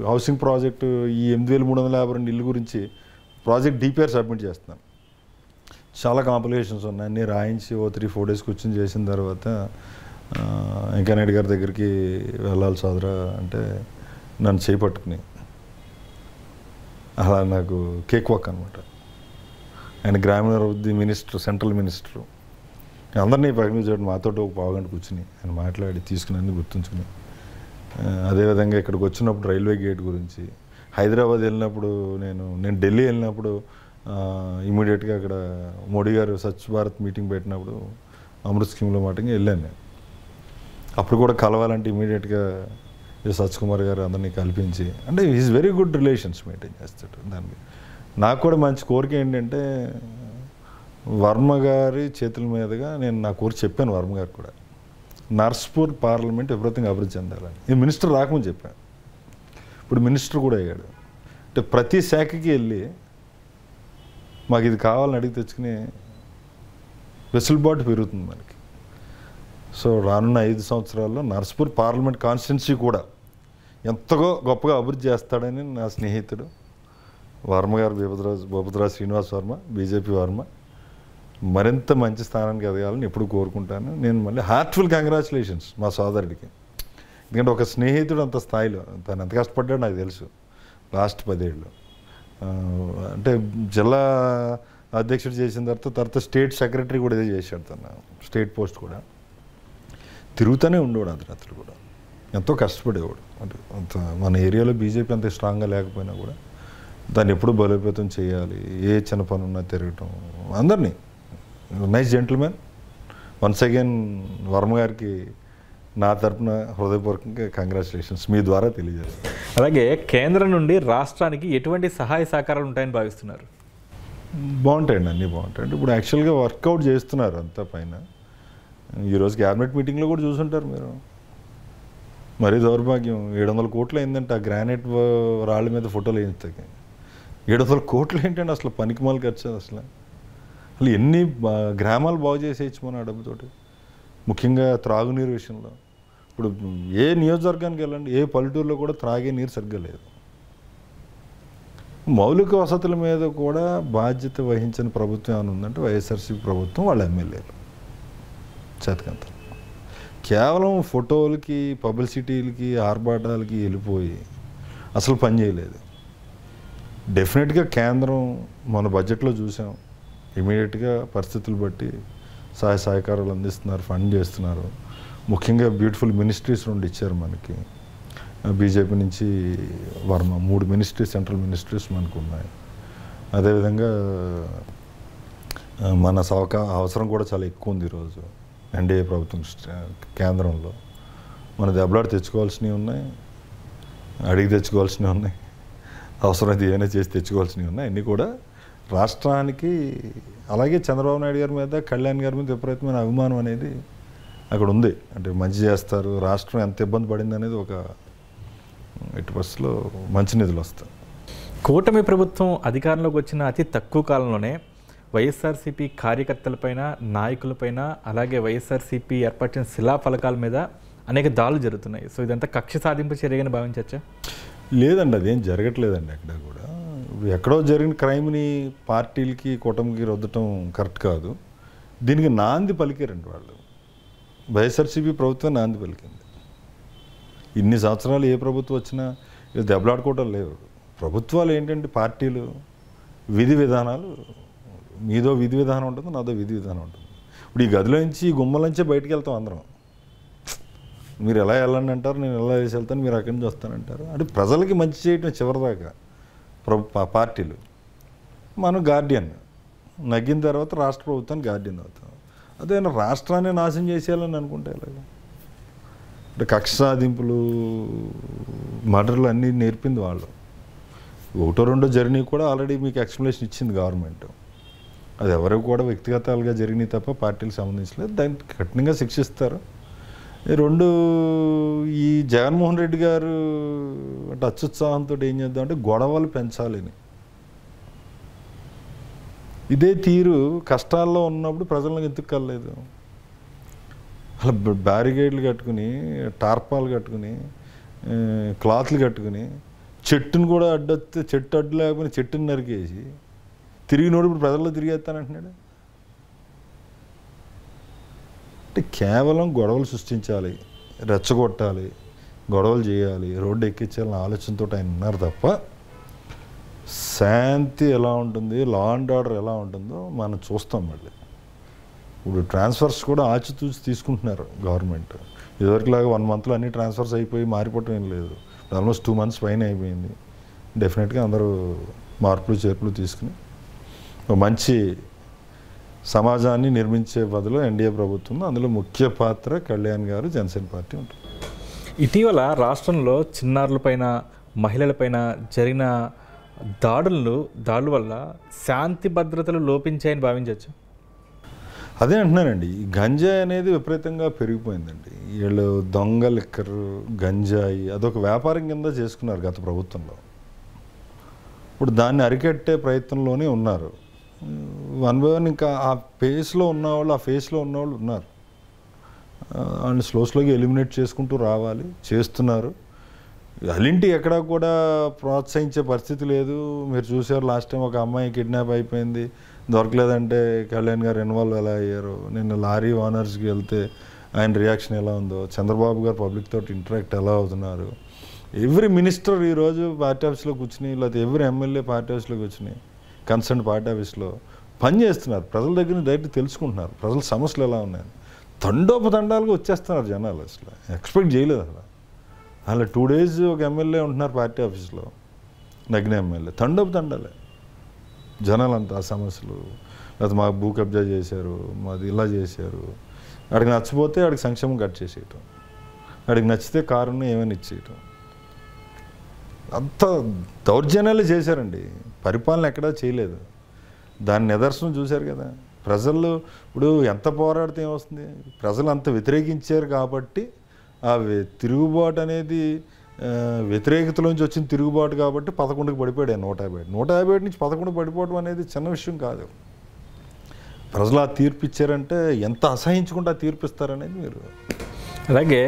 హౌసింగ్ ప్రాజెక్టు ఈ 8352 ఇల్లు గురించి ప్రాజెక్ట్ డిపిఆర్ సబ్మిట్ చేస్తున్నాను. చాలా కాంప్లికేషన్స్ ఉన్నాయి, అన్నీ రాయించి 3-4 డేస్ కూర్చొని చేసిన తర్వాత వెంకయ్యనాయుడు గారి దగ్గరికి వెళ్ళాలి సోదరా అంటే నన్ను చేపట్టుకుని అలా నాకు కేక్ వాక్ అనమాట. ఆయన గ్రామీణాభివృద్ధి మినిస్టర్, సెంట్రల్ మినిస్టరు, అందరినీ ప్రకటించాడు. మాతో ఒక పావుగంట కూర్చుని ఆయన మాట్లాడి తీసుకుని అన్నీ గుర్తుంచుకుని, అదేవిధంగా ఇక్కడికి వచ్చినప్పుడు రైల్వే గేట్ గురించి, హైదరాబాద్ వెళ్ళినప్పుడు నేను ఢిల్లీ వెళ్ళినప్పుడు ఇమీడియట్గా అక్కడ మోడీ గారు స్వచ్ఛ భారత్ మీటింగ్ పెట్టినప్పుడు అమృత్ స్కీమ్లో మాటకి వెళ్ళాను నేను. అప్పుడు కూడా కలవాలంటే ఇమీడియట్గా సచ్ కుమార్ గారు అందరినీ కల్పించి, అంటే is very good relations maintain చేస్తాడు. దానికి నాకు కూడా మంచి కోరిక ఏంటంటే వర్మ గారి చేతుల మీదుగా నేను నా కోరిక చెప్పాను వర్మ గారు కూడా, నర్స్పూర్ పార్లమెంట్ ఎవ్రీథింగ్ అభివృద్ధి చెందాలని. ఈ మినిస్టర్ రాకమని చెప్పాను, ఇప్పుడు మినిస్టర్ కూడా అయ్యాడు. అంటే ప్రతి శాఖకి వెళ్ళి మాకు ఇది కావాలని అడిగి తెచ్చుకుని వెసులుబాటు పెరుగుతుంది మనకి. సో రానున్న 5 సంవత్సరాల్లో నర్స్పూర్ పార్లమెంట్ కాన్స్టిట్యున్సీ కూడా ఎంతగో గొప్పగా అభివృద్ధి చేస్తాడని నా స్నేహితుడు వర్మ గారు, భూపతిరాజు శ్రీనివాస్ వర్మ, బీజేపీ వర్మ మరింత మంచి స్థానానికి ఎదగాలని ఎప్పుడు కోరుకుంటాను. నేను మళ్ళీ హార్ట్ఫుల్ కంగ్రాచులేషన్స్ మా సోదరుడికి, ఎందుకంటే ఒక స్నేహితుడు అంత స్థాయిలో తను ఎంత కష్టపడ్డాడో నాకు తెలుసు లాస్ట్ 10 ఏళ్ళు. అంటే జిల్లా అధ్యక్షుడు చేసిన తర్వాత స్టేట్ సెక్రటరీ కూడా ఇదే చేశాడు, తన స్టేట్ పోస్ట్ కూడా తిరుగుతూనే ఉండేవాడు. అతను కూడా ఎంతో కష్టపడేవాడు. అంటే అంత మన ఏరియాలో బీజేపీ అంత స్ట్రాంగ్గా లేకపోయినా కూడా దాన్ని ఎప్పుడు బలోపేతం చేయాలి, ఏ చిన్న పని ఉన్నా తిరగటం, అందరినీ nice gentlemen. Once again Varma గారికి నా తరపున హృదయపూర్వకంగా కంగ్రాచులేషన్స్ మీ ద్వారా తెలియజేస్తాను. అలాగే కేంద్రం నుండి రాష్ట్రానికి ఎటువంటి సహాయ సహకారాలు ఉంటాయని భావిస్తున్నారు? బాగుంటాయండి, అన్నీ బాగుంటాయండి. ఇప్పుడు యాక్చువల్గా వర్కౌట్ చేస్తున్నారు అంతా పైన. ఈరోజు క్యాబినెట్ మీటింగ్లో కూడా చూసుంటారు మీరు. మరీ దౌర్భాగ్యం, 700 కోట్లు అయిందంటే ఆ గ్రానైట్ రాళ్ళ మీద ఫోటోలు వేయించక 700 కోట్లు ఏంటంటే అసలు పనికిమాలు ఖర్చు. అసలు ఎన్ని గ్రామాలు బాగు చేసేయచ్చు మన ఆ డబ్బుతోటి, ముఖ్యంగా త్రాగునీరు విషయంలో. ఇప్పుడు ఏ నియోజకవర్గానికి వెళ్ళండి, ఏ పల్లెటూరులో కూడా త్రాగే నీరు సరిగ్గా లేదు. మౌలిక వసతుల మీద కూడా బాధ్యత వహించిన ప్రభుత్వం ఏమైనా ఉందంటే వైఎస్ఆర్సీపీ ప్రభుత్వం, వాళ్ళ ఎమ్మెల్యేలు చేతకంత కేవలం ఫోటోలకి, పబ్లిసిటీలకి, ఆర్భాటాలకి వెళ్ళిపోయి అసలు పని చేయలేదు. డెఫినెట్గా కేంద్రం మన బడ్జెట్లో చూసాం, ఇమీడియట్గా పరిస్థితులు బట్టి సహాయ సహకారాలు అందిస్తున్నారు, ఫండ్ చేస్తున్నారు. ముఖ్యంగా బ్యూటిఫుల్ మినిస్ట్రీస్ 2 ఇచ్చారు మనకి. బీజేపీ నుంచి వర్మ 3 మినిస్ట్రీస్, సెంట్రల్ మినిస్ట్రీస్ మనకు ఉన్నాయి. అదేవిధంగా మన అవసరం కూడా చాలా ఎక్కువ ఉంది ఈరోజు ఎన్డీఏ ప్రభుత్వం కేంద్రంలో. మన దెబ్బలాట తెచ్చుకోవాల్సినవి ఉన్నాయి, అడిగి తెచ్చుకోవాల్సినవి ఉన్నాయి, అవసరమైతే ఏమైనా చేసి తెచ్చుకోవాల్సినవి ఉన్నాయి. అన్నీ కూడా రాష్ట్రానికి, అలాగే చంద్రబాబు నాయుడు గారి మీద, కళ్యాణ్ గారి మీద విపరీతమైన అభిమానం అనేది అక్కడ ఉంది. అంటే మంచి చేస్తారు, రాష్ట్రం ఎంత ఇబ్బంది పడింది అనేది ఒక ఎట్టి పరిస్థితిలో మంచి నిధులు వస్తాయి. కూటమి ప్రభుత్వం అధికారంలోకి వచ్చిన అతి తక్కువ కాలంలోనే వైఎస్ఆర్సీపీ కార్యకర్తలపైన, నాయకులపైన, అలాగే వైఎస్ఆర్సీపీ ఏర్పరిచిన శిలాఫలకాల మీద అనేక దాడులు జరుగుతున్నాయి. సో ఇదంతా కక్ష సాధింపు చర్యగానే భావించవచ్చా? లేదండి, అదేం జరగట్లేదండి. అక్కడ కూడా ఎక్కడో జరిగిన క్రైమ్ని పార్టీలకి, కూటమికి రుద్దటం కరెక్ట్ కాదు. దీనికి నాంది పలికారండి వాళ్ళు. వైఎస్ఆర్సీపీ ప్రభుత్వం నాంది పలికింది. ఇన్ని సంవత్సరాలు ఏ ప్రభుత్వం వచ్చినా ఇది దెబ్బలాడుకోవటం లేవు. ప్రభుత్వాలు ఏంటంటే పార్టీలు విధి విధానాలు, మీదో విధి విధానం ఉంటుంది, నాదో విధి విధానం ఉంటుంది. ఇప్పుడు ఈ గదిలో నుంచి, ఈ గుమ్మల నుంచే బయటికి వెళ్తాం అందరం. మీరు ఎలా వెళ్ళండి అంటారు, నేను ఎలా వేసి వెళ్తాను, మీరు అక్కడి నుంచి వస్తానంటారు. అంటే ప్రజలకి మంచి చేయటం చివరిదాకా పార్టీలు. మనం గార్డియన్, నగ్గిన తర్వాత రాష్ట్ర ప్రభుత్వాన్ని గార్డియన్ అవుతాం. అదే రాష్ట్రాన్ని నాశనం చేసేయాలని అనుకుంటే ఎలాగ? అంటే కక్ష సాధింపులు, మర్డర్లు అన్నీ నేర్పింది వాళ్ళు. 1-2 జర్నీ కూడా ఆల్రెడీ మీకు ఎక్స్ప్లెనేషన్ ఇచ్చింది గవర్నమెంట్. అది ఎవరికి కూడా వ్యక్తిగతాలుగా జరిగినాయి తప్ప పార్టీలకు సంబంధించలేదు. దానికి కఠినంగా శిక్షిస్తారు. రెండు, ఈ జగన్మోహన్ రెడ్డి గారు అంటే అత్యుత్సాహంతో ఏం చేద్దామంటే గొడవలు పెంచాలని, ఇదే తీరు కష్టాల్లో ఉన్నప్పుడు ప్రజలను ఎందుకు కలలేదు? అలా బ్యారిగేడ్లు కట్టుకుని, టార్పాలు కట్టుకుని, క్లాత్లు కట్టుకుని, చెట్టును కూడా అడ్డొస్తే చెట్టు అడ్డు లేకపోయినా చెట్టుని నరికేసి తిరిగినోడు ఇప్పుడు ప్రజల్లో తిరిగేస్తానంటున్నాడు. అంటే కేవలం గొడవలు సృష్టించాలి, రెచ్చగొట్టాలి, గొడవలు చేయాలి, రోడ్డు ఎక్కించాలని ఆలోచనతో ఆయన ఉన్నారు తప్ప శాంతి ఎలా ఉంటుంది, లా అండ్ ఆర్డర్ ఎలా ఉంటుందో మనం చూస్తాం. మళ్ళీ ఇప్పుడు ట్రాన్స్ఫర్స్ కూడా ఆచితూచి తీసుకుంటున్నారు గవర్నమెంట్. ఇదివరకులాగా 1 monthలో అన్ని ట్రాన్స్ఫర్స్ అయిపోయి మారిపోవటం ఏం లేదు. ఆల్మోస్ట్ 2 months పైన అయిపోయింది. డెఫినెట్గా అందరూ మార్పులు చేర్పులు తీసుకుని ఒక మంచి సమాజాన్ని నిర్మించే బదులు ఎన్డీఏ ప్రభుత్వం, అందులో ముఖ్య పాత్ర కళ్యాణ్ గారు, జనసేన పార్టీ ఉంటుంది. ఇటీవల రాష్ట్రంలో చిన్నారులపైన, మహిళలపైన జరిగిన దాడుల వల్ల శాంతి భద్రతలు లోపించాయని భావించవచ్చు. అదే అంటున్నానండి, ఈ గంజాయి అనేది విపరీతంగా పెరిగిపోయిందండి. వీళ్ళు దొంగ లిక్కర్, గంజాయి అదొక వ్యాపారం కింద చేసుకున్నారు గత ప్రభుత్వంలో. ఇప్పుడు దాన్ని అరికట్టే ప్రయత్నంలోనే ఉన్నారు. 1 by 1 ఇంకా ఆ ఫేస్లో ఉన్నవాళ్ళు ఉన్నారు. వాళ్ళు స్లోగా ఎలిమినేట్ చేసుకుంటూ రావాలి, చేస్తున్నారు. అలింటి ఎక్కడా కూడా ప్రోత్సహించే పరిస్థితి లేదు. మీరు చూసారు లాస్ట్ టైం ఒక అమ్మాయి కిడ్నాప్ అయిపోయింది, దొరకలేదంటే కళ్యాణ్ గారు ఇన్వాల్వ్ ఎలా అయ్యారు. నిన్న లారీ ఓనర్స్కి వెళ్తే ఆయన రియాక్షన్ ఎలా ఉందో, చంద్రబాబు గారు పబ్లిక్ తోటి ఇంటరాక్ట్ ఎలా అవుతున్నారు. ఎవ్రీ మినిస్టర్ ఈరోజు పార్టీ ఆఫీస్లో కూర్చుని, లేకపోతే ఎవ్రీ ఎమ్మెల్యే పార్టీ ఆఫీస్లో కూర్చుని కన్సర్న్ పార్టీ ఆఫీస్లో పనిచేస్తున్నారు. ప్రజల దగ్గర డైరెక్ట్ తెలుసుకుంటున్నారు ప్రజల సమస్యలు ఎలా ఉన్నాయని. తండోపతండాలుగా వచ్చేస్తున్నారు జనాలు. అసలు ఎక్స్పెక్ట్ చేయలేదు. అలా 2 days ఒక ఎమ్మెల్యే ఉంటున్నారు పార్టీ ఆఫీస్లో, నగ్న ఎమ్మెల్యే. తండాలే జనాలంతా ఆ సమస్యలు. లేకపోతే మాకు భూ కబ్జా చేశారు, మాది ఇలా చేశారు. వాడికి నచ్చిపోతే వాడికి సంక్షేమం కట్ చేసేయటం, వాడికి నచ్చితే కారుని ఏమైనా ఇచ్చేయటం. అంత దౌర్జన్యాలు చేశారండి. పరిపాలన ఎక్కడా చేయలేదు. దాని నిదర్శనం చూశారు కదా. ప్రజలు ఇప్పుడు ఎంత పోరాడితే ఏమొస్తుంది? ప్రజలు అంత వ్యతిరేకించారు కాబట్టి ఆ తిరుగుబాటు అనేది వ్యతిరేకతలోంచి వచ్చిన తిరుగుబాటు కాబట్టి 11కి పడిపోయాడు. 150 నుంచి 11 పడిపోవడం అనేది చిన్న విషయం కాదు. ప్రజలు ఆ తీర్పు ఇచ్చారంటే ఎంత అసహించుకుంటే ఆ తీర్పు ఇస్తారనేది మీరు. అలాగే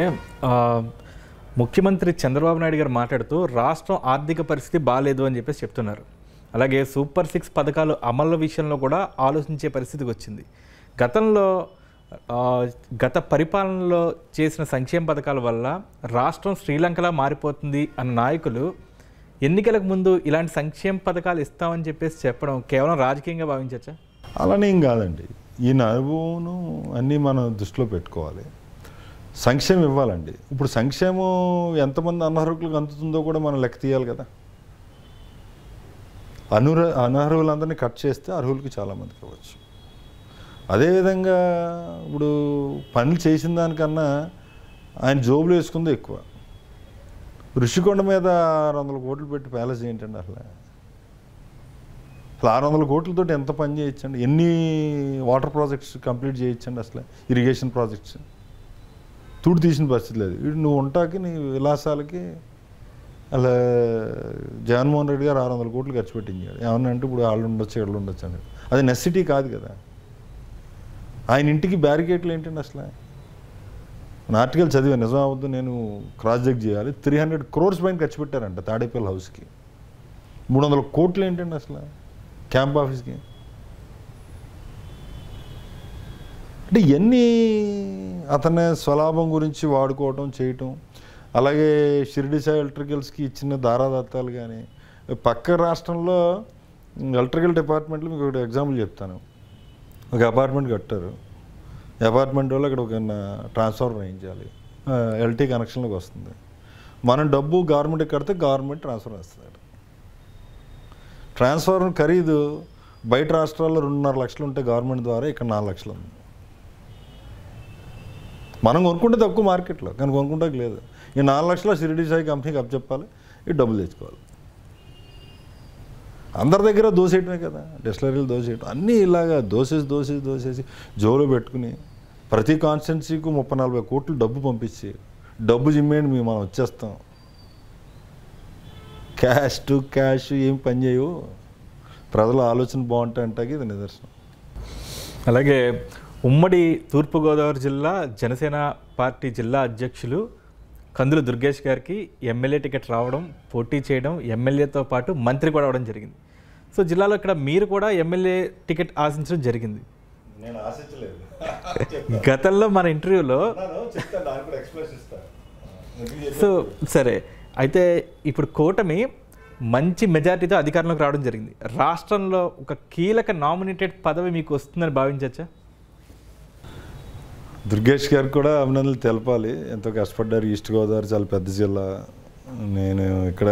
ముఖ్యమంత్రి చంద్రబాబు నాయుడు గారు మాట్లాడుతూ రాష్ట్రం ఆర్థిక పరిస్థితి బాగాలేదు అని చెప్పేసి చెప్తున్నారు. అలాగే సూపర్ 6 పథకాలు అమలు విషయంలో కూడా ఆలోచించే పరిస్థితికి వచ్చింది. గత పరిపాలనలో చేసిన సంక్షేమ పథకాల వల్ల రాష్ట్రం శ్రీలంకలా మారిపోతుంది అన్న నాయకులు ఎన్నికలకు ముందు ఇలాంటి సంక్షేమ పథకాలు ఇస్తామని చెప్పేసి చెప్పడం కేవలం రాజకీయంగా భావించవచ్చా? అలానే ఏం కాదండి. ఈ అనుభవం అన్నీ మనం దృష్టిలో పెట్టుకోవాలి. సంక్షేమం ఇవ్వాలండి. ఇప్పుడు సంక్షేమం ఎంతమంది అనర్హులకు అందుతుందో కూడా మనం లెక్క తీయాలి కదా. అనర్హులందరినీ కట్ చేస్తే అర్హులకి చాలామందికి ఇవ్వచ్చు. అదేవిధంగా ఇప్పుడు పనులు చేసిన దానికన్నా ఆయన జోబులు వేసుకుందే ఎక్కువ. ఋషికొండ మీద 600 కోట్లు పెట్టి ప్యాలెస్ ఏంటండి? అసలు 600 కోట్లతో ఎంత పని చేయొచ్చండి? ఎన్ని వాటర్ ప్రాజెక్ట్స్ కంప్లీట్ చేయొచ్చండి? అసలు ఇరిగేషన్ ప్రాజెక్ట్స్ తుడి తీసిన పరిస్థితి లేదు. నువ్వు ఉంటాకి నీ విలాసాలకి అలా జగన్మోహన్ రెడ్డి గారు 600 కోట్లు ఖర్చు పెట్టించాడు. ఏమన్నా అంటే ఇప్పుడు వాళ్ళు ఉండొచ్చు, వీళ్ళు ఉండొచ్చు అని. అది నెసిటీ కాదు కదా. ఆయన ఇంటికి బ్యారికేట్లు ఏంటండి? అసలు నా ఆర్టికల్ చదివా, నిజం అవద్దు, నేను క్రాస్ చెక్ చేయాలి. 300 crores పైన ఖర్చు పెట్టారంట తాడేపల్లి హౌస్కి. 300 కోట్లు ఏంటండి అసలు క్యాంప్ ఆఫీస్కి? అంటే ఇవన్నీ అతనే స్వలాభం గురించి వాడుకోవటం, చేయటం. అలాగే షిరిడి సాయి ఎలక్ట్రికల్స్కి ఇచ్చిన దారాదత్తాలు కానీ, పక్క రాష్ట్రంలో ఎలక్ట్రికల్ డిపార్ట్మెంట్లో మీకు ఒక ఎగ్జాంపుల్ చెప్తాను. ఒక అపార్ట్మెంట్ కట్టారు. అపార్ట్మెంట్ వాళ్ళు అక్కడ ఒక ట్రాన్స్ఫార్మర్ వేయించాలి, ఎల్టీ కనెక్షన్లోకి వస్తుంది. మనం డబ్బు గవర్నమెంట్కి కడితే గవర్నమెంట్ ట్రాన్స్ఫర్ వస్తుంది. ట్రాన్స్ఫార్మర్ ఖరీదు బయట రాష్ట్రాల్లో 2.5 లక్షలు ఉంటే గవర్నమెంట్ ద్వారా ఇక్కడ 4 లక్షలు ఉంది. మనం కొనుక్కుంటే తక్కువ మార్కెట్లో, కానీ కొనుక్కుంటే లేదు. ఈ 4 లక్షల షిరిడి సాయి కంపెనీకి అప్పచెప్పాలి, ఈ డబ్బులు తెచ్చుకోవాలి. అందరి దగ్గర దోసేయటమే కదా, డిస్టిలరీలు దోసేయటం అన్నీ ఇలాగా దోసేసి జోలో పెట్టుకుని ప్రతి కాన్స్టిట్యున్సీకి 30-40 కోట్లు డబ్బు పంపించి డబ్బు జిమ్మేయండి మనం వచ్చేస్తాం, క్యాష్ టు క్యాష్ ఏం పని చేయవు, ప్రజల ఆలోచన బాగుంటాయంటాకి ఇది నిదర్శనం. అలాగే ఉమ్మడి తూర్పుగోదావరి జిల్లా జనసేన పార్టీ జిల్లా అధ్యక్షులు కందుల దుర్గేష్ గారికి ఎమ్మెల్యే టికెట్ రావడం, పోటీ చేయడం, ఎమ్మెల్యేతో పాటు మంత్రి కూడా అవడం జరిగింది. సో జిల్లాలో ఇక్కడ మీరు కూడా ఎమ్మెల్యే టికెట్ ఆశించడం జరిగింది. నేను ఆశించలేదు. గతంలో మన ఇంటర్వ్యూలో సో సరే, అయితే ఇప్పుడు కూటమి మంచి మెజారిటీతో అధికారంలోకి రావడం జరిగింది. రాష్ట్రంలో ఒక కీలక నామినేటెడ్ పదవి మీకు వస్తుందని భావించవచ్చా? దుర్గేష్ గారికి కూడా అభినందనలు తెలపాలి. ఎంతో కష్టపడ్డారు. ఈస్ట్ గోదావరి చాలా పెద్ద జిల్లా. నేను ఇక్కడ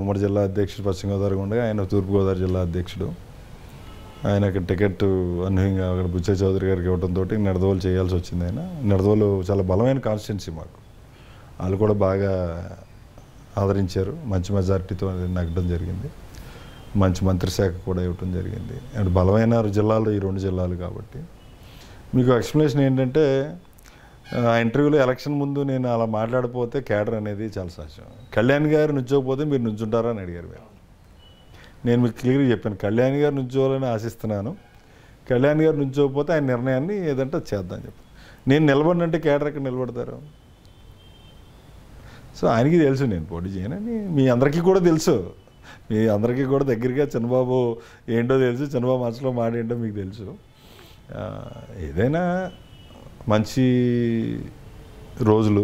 ఉమ్మడి జిల్లా అధ్యక్షుడు పశ్చిమ గోదావరి ఉండగా ఆయన తూర్పుగోదావరి జిల్లా అధ్యక్షుడు. ఆయనకి టికెట్ అనూహ్యంగా అక్కడ బుచ్చయ్య చౌదరి గారికి ఇవ్వడంతో నిడదవోలు చేయాల్సి వచ్చింది. ఆయన నిడదవోలు చాలా బలమైన కాన్స్టిట్యున్సీ మాకు. వాళ్ళు కూడా బాగా ఆదరించారు. మంచి మెజారిటీతో నగ్గడం జరిగింది. మంచి మంత్రిశాఖ కూడా ఇవ్వటం జరిగింది. అండ్ బలమైన జిల్లాలు ఈ 2 జిల్లాలు కాబట్టి. మీకు ఎక్స్ప్లెనేషన్ ఏంటంటే ఆ ఇంటర్వ్యూలో ఎలక్షన్ ముందు నేను అలా మాట్లాడకపోతే కేడర్ అనేది చాలా సహజం. కళ్యాణ్ గారు నుంచోకపోతే మీరు నుంచుంటారా అని అడిగారు మీరు. నేను మీకు క్లియర్గా చెప్పాను, కళ్యాణ్ గారు నుంచోవాలని ఆశిస్తున్నాను. కళ్యాణ్ గారు నుంచోకపోతే ఆయన నిర్ణయాన్ని ఏదంటే చేద్దాం చెప్పి. నేను నిలబడినంటే కేడర్ ఎక్కడ నిలబడతారు? సో ఆయనకి తెలుసు నేను పోటీ చేయనని. మీ అందరికీ కూడా తెలుసు. మీ అందరికీ కూడా దగ్గరగా చంద్రబాబు ఏంటో తెలుసు, చంద్రబాబు మనసులో మాట ఏంటో మీకు తెలుసు. ఏదైనా మంచి రోజులు.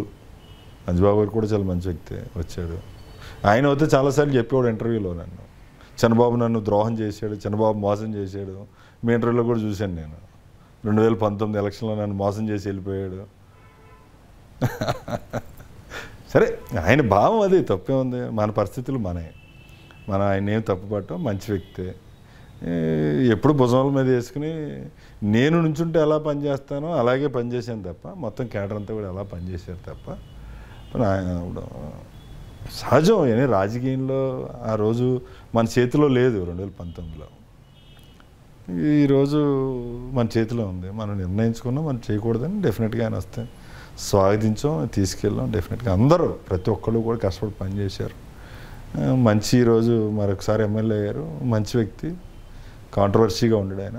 మంజుబాబు గారు కూడా చాలా మంచి వ్యక్తి వచ్చాడు. ఆయన అయితే చాలాసార్లు చెప్పేవాడు ఇంటర్వ్యూలో, చంద్రబాబు నన్ను ద్రోహం చేశాడు, చంద్రబాబు మోసం చేశాడు. మీ ఇంటర్వ్యూలో కూడా చూశాను నేను. 2019 ఎలక్షన్లో నన్ను మోసం చేసి వెళ్ళిపోయాడు. సరే, ఆయన భావం అది, తప్పే ఉంది. మన పరిస్థితులు మన ఆయన ఏం తప్పుపట్టం. మంచి వ్యక్తే. ఎప్పుడు భుజాల మీద వేసుకుని నేను నుంచుంటే ఎలా పనిచేస్తానో అలాగే పనిచేసాను తప్ప, మొత్తం కేడర్ అంతా కూడా ఎలా పనిచేశారు తప్ప. ఆయన సహజం. రాజకీయంలో ఆ రోజు మన చేతిలో లేదు. 2019లో ఈరోజు మన చేతిలో ఉంది. మనం నిర్ణయించుకున్నాం మనం చేయకూడదని. డెఫినెట్గా ఆయన వస్తే స్వాగతించాం, తీసుకెళ్ళాం. డెఫినెట్గా అందరూ ప్రతి ఒక్కళ్ళు కూడా కష్టపడి పనిచేశారు. మంచి ఈరోజు మరొకసారి ఎమ్మెల్యే అయ్యారు. మంచి వ్యక్తి, కాంట్రవర్సీగా ఉండడు ఆయన.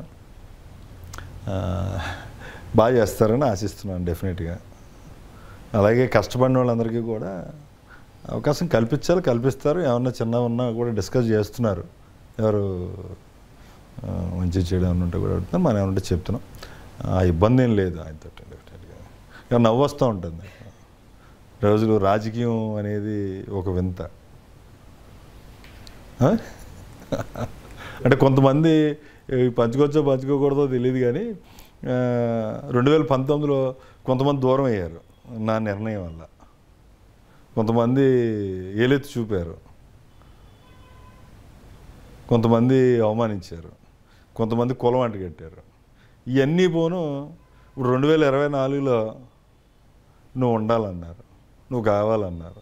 బాగా చేస్తారని ఆశిస్తున్నాను డెఫినెట్గా. అలాగే కష్టపడిన వాళ్ళందరికీ కూడా అవకాశం కల్పిస్తారు. ఏమన్నా చిన్న ఉన్నా కూడా డిస్కస్ చేస్తున్నారు. ఎవరు మంచి చేయడం అని ఉంటే కూడా అడుగుతున్నాం. మనం ఏమంటే చెప్తున్నాం. ఆ ఇబ్బంది ఏం లేదు ఆయనతో. డెఫినెట్గా ఇక నవ్వు వస్తూ ఉంటుంది. రోజులు రాజకీయం అనేది ఒక వింత. అంటే కొంతమంది పంచుకోకూడదో తెలియదు కానీ 2019లో కొంతమంది దూరం అయ్యారు నా నిర్ణయం వల్ల. కొంతమంది ఏలెత్తి చూపారు, కొంతమంది అవమానించారు, కొంతమంది కులం అంటగట్టారు. ఇవన్నీ పోను ఇప్పుడు 2024లో నువ్వు ఉండాలన్నారు, నువ్వు కావాలన్నారు.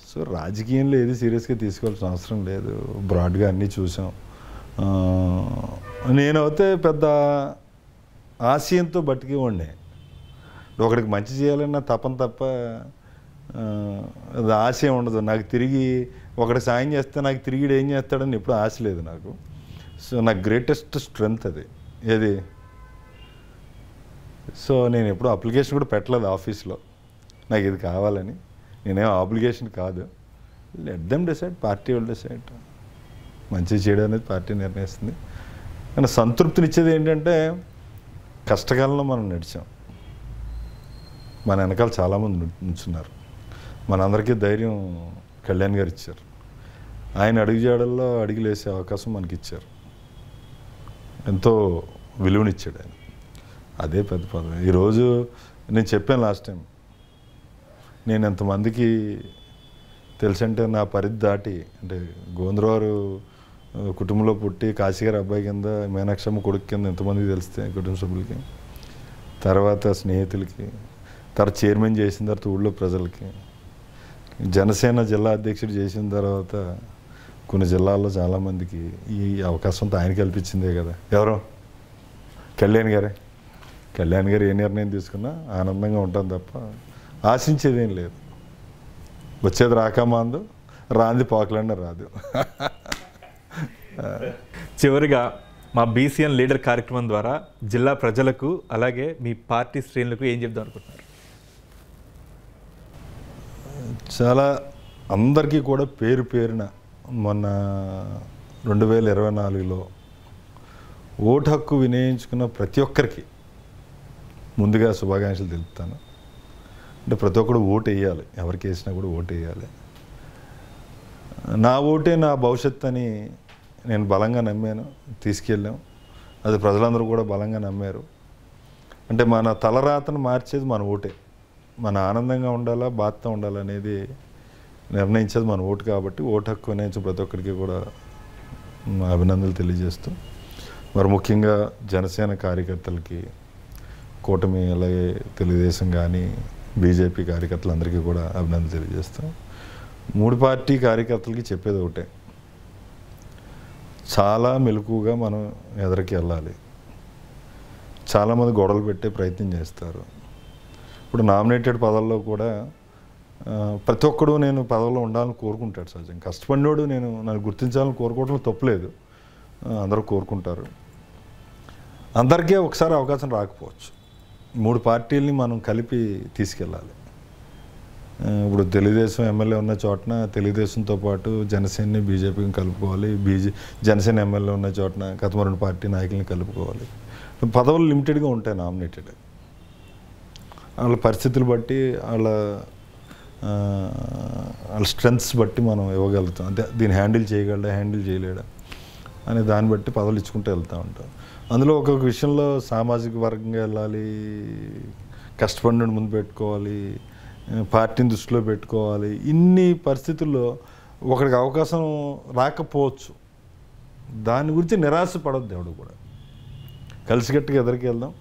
సో రాజకీయంలో ఏది సీరియస్గా తీసుకోవాల్సిన అవసరం లేదు. బ్రాడ్గా అన్నీ చూసాం. నేనైతే పెద్ద ఆశయంతో బతికి ఉండే. ఒకడికి మంచి చేయాలన్న తప్పని తప్ప అది ఆశయం ఉండదు నాకు. తిరిగి ఒకటి సాయం చేస్తే నాకు తిరిగి ఏం చేస్తాడని ఎప్పుడు ఆశ లేదు నాకు. సో నా గ్రేటెస్ట్ స్ట్రెంగ్త్ అది ఏది. సో నేను ఎప్పుడు అప్లికేషన్ కూడా పెట్టలేదు ఆఫీస్లో నాకు ఇది కావాలని. నేనేం అప్లికేషన్ కాదు. Let them decide, party will decide. మంచి చేయడం అనేది పార్టీ నిర్ణయిస్తుంది. కానీ సంతృప్తినిచ్చేది ఏంటంటే కష్టకాలంలో మనం నడిచాం. మన వెనకాల చాలామంది నుంచున్నారు. మనందరికీ ధైర్యం కళ్యాణ్ గారు ఇచ్చారు. ఆయన అడుగుజాడల్లో అడుగులేసే అవకాశం మనకి ఇచ్చారు. ఎంతో విలువనిచ్చాడు ఆయన. అదే పెద్ద పదవి. ఈరోజు నేను చెప్పాను లాస్ట్ టైం, నేను ఎంతమందికి తెలుసంటే నా పరిధి దాటి, అంటే గోంద్రవారు కుటుంబంలో పుట్టి కాశీగారి అబ్బాయి కింద మీనాక్షమ్మ కొడుకు కింద ఎంతమందికి తెలిస్తే కుటుంబ సభ్యులకి, తర్వాత స్నేహితులకి, తర్వాత చైర్మన్ చేసిన తర్వాత ఊళ్ళో ప్రజలకి, జనసేన జిల్లా అధ్యక్షుడు చేసిన తర్వాత కొన్ని జిల్లాల్లో చాలామందికి ఈ అవకాశంతో ఆయన కల్పించిందే కదా. ఎవరు? కళ్యాణ్ గారే. కళ్యాణ్ గారు ఏ నిర్ణయం తీసుకున్నా ఆనందంగా ఉంటాం తప్ప ఆశించేదేం లేదు. వచ్చేది రాకమాందు, రాంది పాకులన్నా రాదు. చివరిగా మా బీసీఎన్ లీడర్ కార్యక్రమం ద్వారా జిల్లా ప్రజలకు అలాగే మీ పార్టీ శ్రేణులకు ఏం చెప్దాం అనుకుంటున్నారు? చాలా అందరికీ కూడా పేరు పేరున మొన్న 2024లో ఓటు హక్కు వినియోగించుకున్న ప్రతి ఒక్కరికి ముందుగా శుభాకాంక్షలు తెలుపుతాను. అంటే ప్రతి ఒక్కరు ఓటు వేయాలి, ఎవరికి వేసినా కూడా ఓటు వేయాలి. నా ఓటే నా భవిష్యత్తు అని నేను బలంగా నమ్మాను, తీసుకెళ్ళాం. అది ప్రజలందరూ కూడా బలంగా నమ్మారు. అంటే మన తలరాతను మార్చేది మన ఓటే. మన ఆనందంగా ఉండాలా, బాధతో ఉండాలనేది నిర్ణయించేది మన ఓటు. కాబట్టి ఓటు హక్కు వినియోగించిన ప్రతి ఒక్కరికి కూడా అభినందనలు తెలియజేస్తూ, మరి ముఖ్యంగా జనసేన కార్యకర్తలకి, కూటమి అలాగే తెలుగుదేశం కానీ బీజేపీ కార్యకర్తలందరికీ కూడా అభినందనలు తెలియజేస్తాం. 3 పార్టీ కార్యకర్తలకి చెప్పేది ఒకటే, చాలా మెలకుగా మనం ఎదరికి వెళ్ళాలి. చాలామంది గొడవలు పెట్టే ప్రయత్నం చేస్తారు. ఇప్పుడు నామినేటెడ్ పదవుల్లో కూడా ప్రతి ఒక్కడు నేను పదవిలో ఉండాలని కోరుకుంటాడు. సహజంగా కష్టపడినోడు నన్ను గుర్తించాలని కోరుకోవడం తప్పులేదు, అందరూ కోరుకుంటారు. అందరికీ ఒకసారి అవకాశం రాకపోవచ్చు. 3 పార్టీలని మనం కలిపి తీసుకెళ్ళాలి. ఇప్పుడు తెలుగుదేశం ఎమ్మెల్యే ఉన్న చోటన తెలుగుదేశంతో పాటు జనసేనని బీజేపీని కలుపుకోవాలి, జనసేన ఎమ్మెల్యే ఉన్న చోటన గత 2 పార్టీ నాయకుల్ని కలుపుకోవాలి. పదవులు లిమిటెడ్గా ఉంటాయి, నామినేటెడ్. వాళ్ళ పరిస్థితులు బట్టి వాళ్ళ స్ట్రెంగ్త్స్ బట్టి మనం ఇవ్వగలుగుతాం. అంటే దీన్ని హ్యాండిల్ చేయగలడా, హ్యాండిల్ చేయలేడా అనే దాన్ని బట్టి పదవులు ఇచ్చుకుంటూ వెళ్తూ ఉంటాం. అందులో ఒక్కొక్క విషయంలో సామాజిక వర్గంగా వెళ్ళాలి, కష్టపడిన ముందు పెట్టుకోవాలి, పార్టీని దృష్టిలో పెట్టుకోవాలి. ఇన్ని పరిస్థితుల్లో ఒకరికి అవకాశం రాకపోవచ్చు. దాని గురించి నిరాశ పడొద్దు ఎవడు కూడా. కలిసికట్టుగా ఎదరికి వెళ్దాం.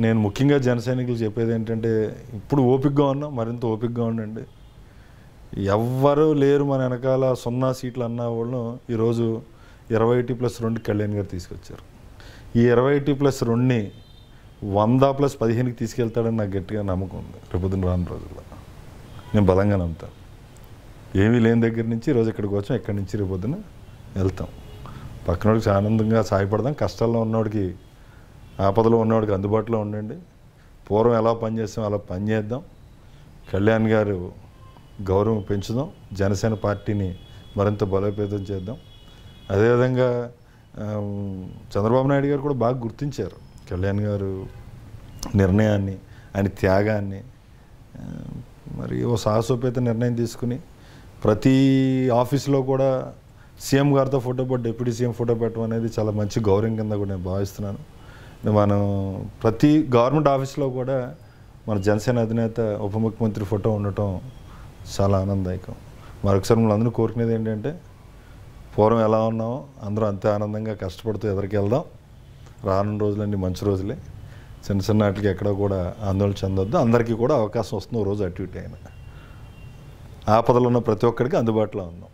నేను ముఖ్యంగా జన సైనికులు చెప్పేది ఏంటంటే, ఇప్పుడు ఓపికగా ఉన్నాం, మరింత ఓపికగా ఉండండి. ఎవ్వరూ లేరు మన వెనకాల 0 సీట్లు అన్న వాళ్ళు ఈరోజు 21+2 కళ్యాణ్ గారు తీసుకొచ్చారు. ఈ 21+2ని 100+15కి తీసుకెళ్తాడని నాకు గట్టిగా నమ్మకం ఉంది. రేపొద్దున రాను రోజుల్లో నేను బలంగా నమ్ముతాను. ఏమీ లేని దగ్గర నుంచి ఈరోజు ఇక్కడికి వచ్చాం, ఇక్కడి నుంచి రేపొద్దున వెళ్తాం. పక్కనోడికి ఆనందంగా సాయపడదాం. కష్టాల్లో ఉన్నోడికి, ఆపదలో ఉన్నవాడికి అందుబాటులో ఉండండి. పూర్వం ఎలా పనిచేస్తాం అలా పనిచేద్దాం. కళ్యాణ్ గారు గౌరవం పెంచుదాం. జనసేన పార్టీని మరింత బలోపేతం చేద్దాం. అదేవిధంగా చంద్రబాబు నాయుడు గారు కూడా బాగా గుర్తించారు కళ్యాణ్ గారు నిర్ణయాన్ని, ఆయన త్యాగాన్ని. మరి ఓ సాహసోపేత నిర్ణయం తీసుకుని ప్రతి ఆఫీసులో కూడా సీఎం గారితో ఫోటో పెట్టి డిప్యూటీ సీఎం ఫోటో పెట్టడం అనేది చాలా మంచి గౌరవం కింద కూడా నేను భావిస్తున్నాను. మనం ప్రతి గవర్నమెంట్ ఆఫీస్లో కూడా మన జనసేన అధినేత ఉప ముఖ్యమంత్రి ఫోటో ఉండటం చాలా ఆనందదాయకం. మరొకసారి మనం అందరూ కోరుకునేది ఏంటంటే, పూర్వం ఎలా ఉన్నామో అందరూ అంతే ఆనందంగా కష్టపడుతూ ఎదరికి వెళ్దాం. రానున్న రోజులన్నీ మంచి రోజులే. చిన్న చిన్న వాటికి ఎక్కడో కూడా ఆందోళన చెందొద్దు. అందరికీ కూడా అవకాశం వస్తుంది. ఓ రోజు అటు ఇటు అయినా ఆపదలో ఉన్న ప్రతి ఒక్కరికి అందుబాటులో ఉందాం.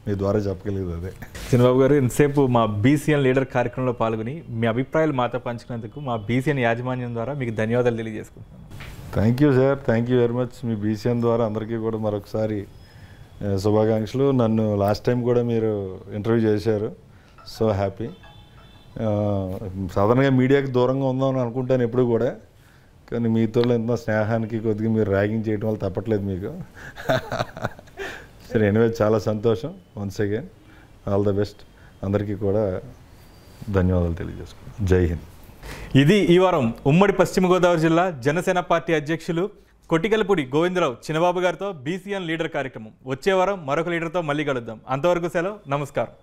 మీ ద్వారా చెప్పగలిగేది అదే. చంద్రబాబు గారు, ఇంతసేపు మా బీసీఎన్ లీడర్ కార్యక్రమంలో పాల్గొని మీ అభిప్రాయాలు మాతో పంచుకున్నందుకు మా బీసీఎన్ యాజమాన్యం ద్వారా మీకు ధన్యవాదాలు తెలియజేసుకుంటున్నాను. Thank you sir, thank you very much. Me BCN ద్వారా అందరికీ కూడా మరొకసారి శుభాకాంక్షలు. నన్ను లాస్ట్ టైం కూడా మీరు ఇంటర్వ్యూ చేశారు, సో హ్యాపీ. సాధారణంగా మీడియాకి దూరంగా ఉందామని అనుకుంటాను ఎప్పుడు కూడా, కానీ మీతో ఎంత స్నేహానికి కొద్దిగా మీరు ర్యాగింగ్ చేయడం వల్ల తప్పట్లేదు మీకు. సరే, ఎనివే చాలా సంతోషం. Once again all the best. అందరికీ కూడా ధన్యవాదాలు తెలియజేసుకుంటాం. జై హింద్. ఇది ఈ వారం ఉమ్మడి పశ్చిమ గోదావరి జిల్లా జనసేన పార్టీ అధ్యక్షులు కొట్టికలపూడి గోవిందరావు చిన్నబాబు గారితో బీసీఎన్ లీడర్ కార్యక్రమం. వచ్చే వారం మరొక లీడర్తో మళ్ళీ కలుద్దాం. అంతవరకు సెలవు, నమస్కారం.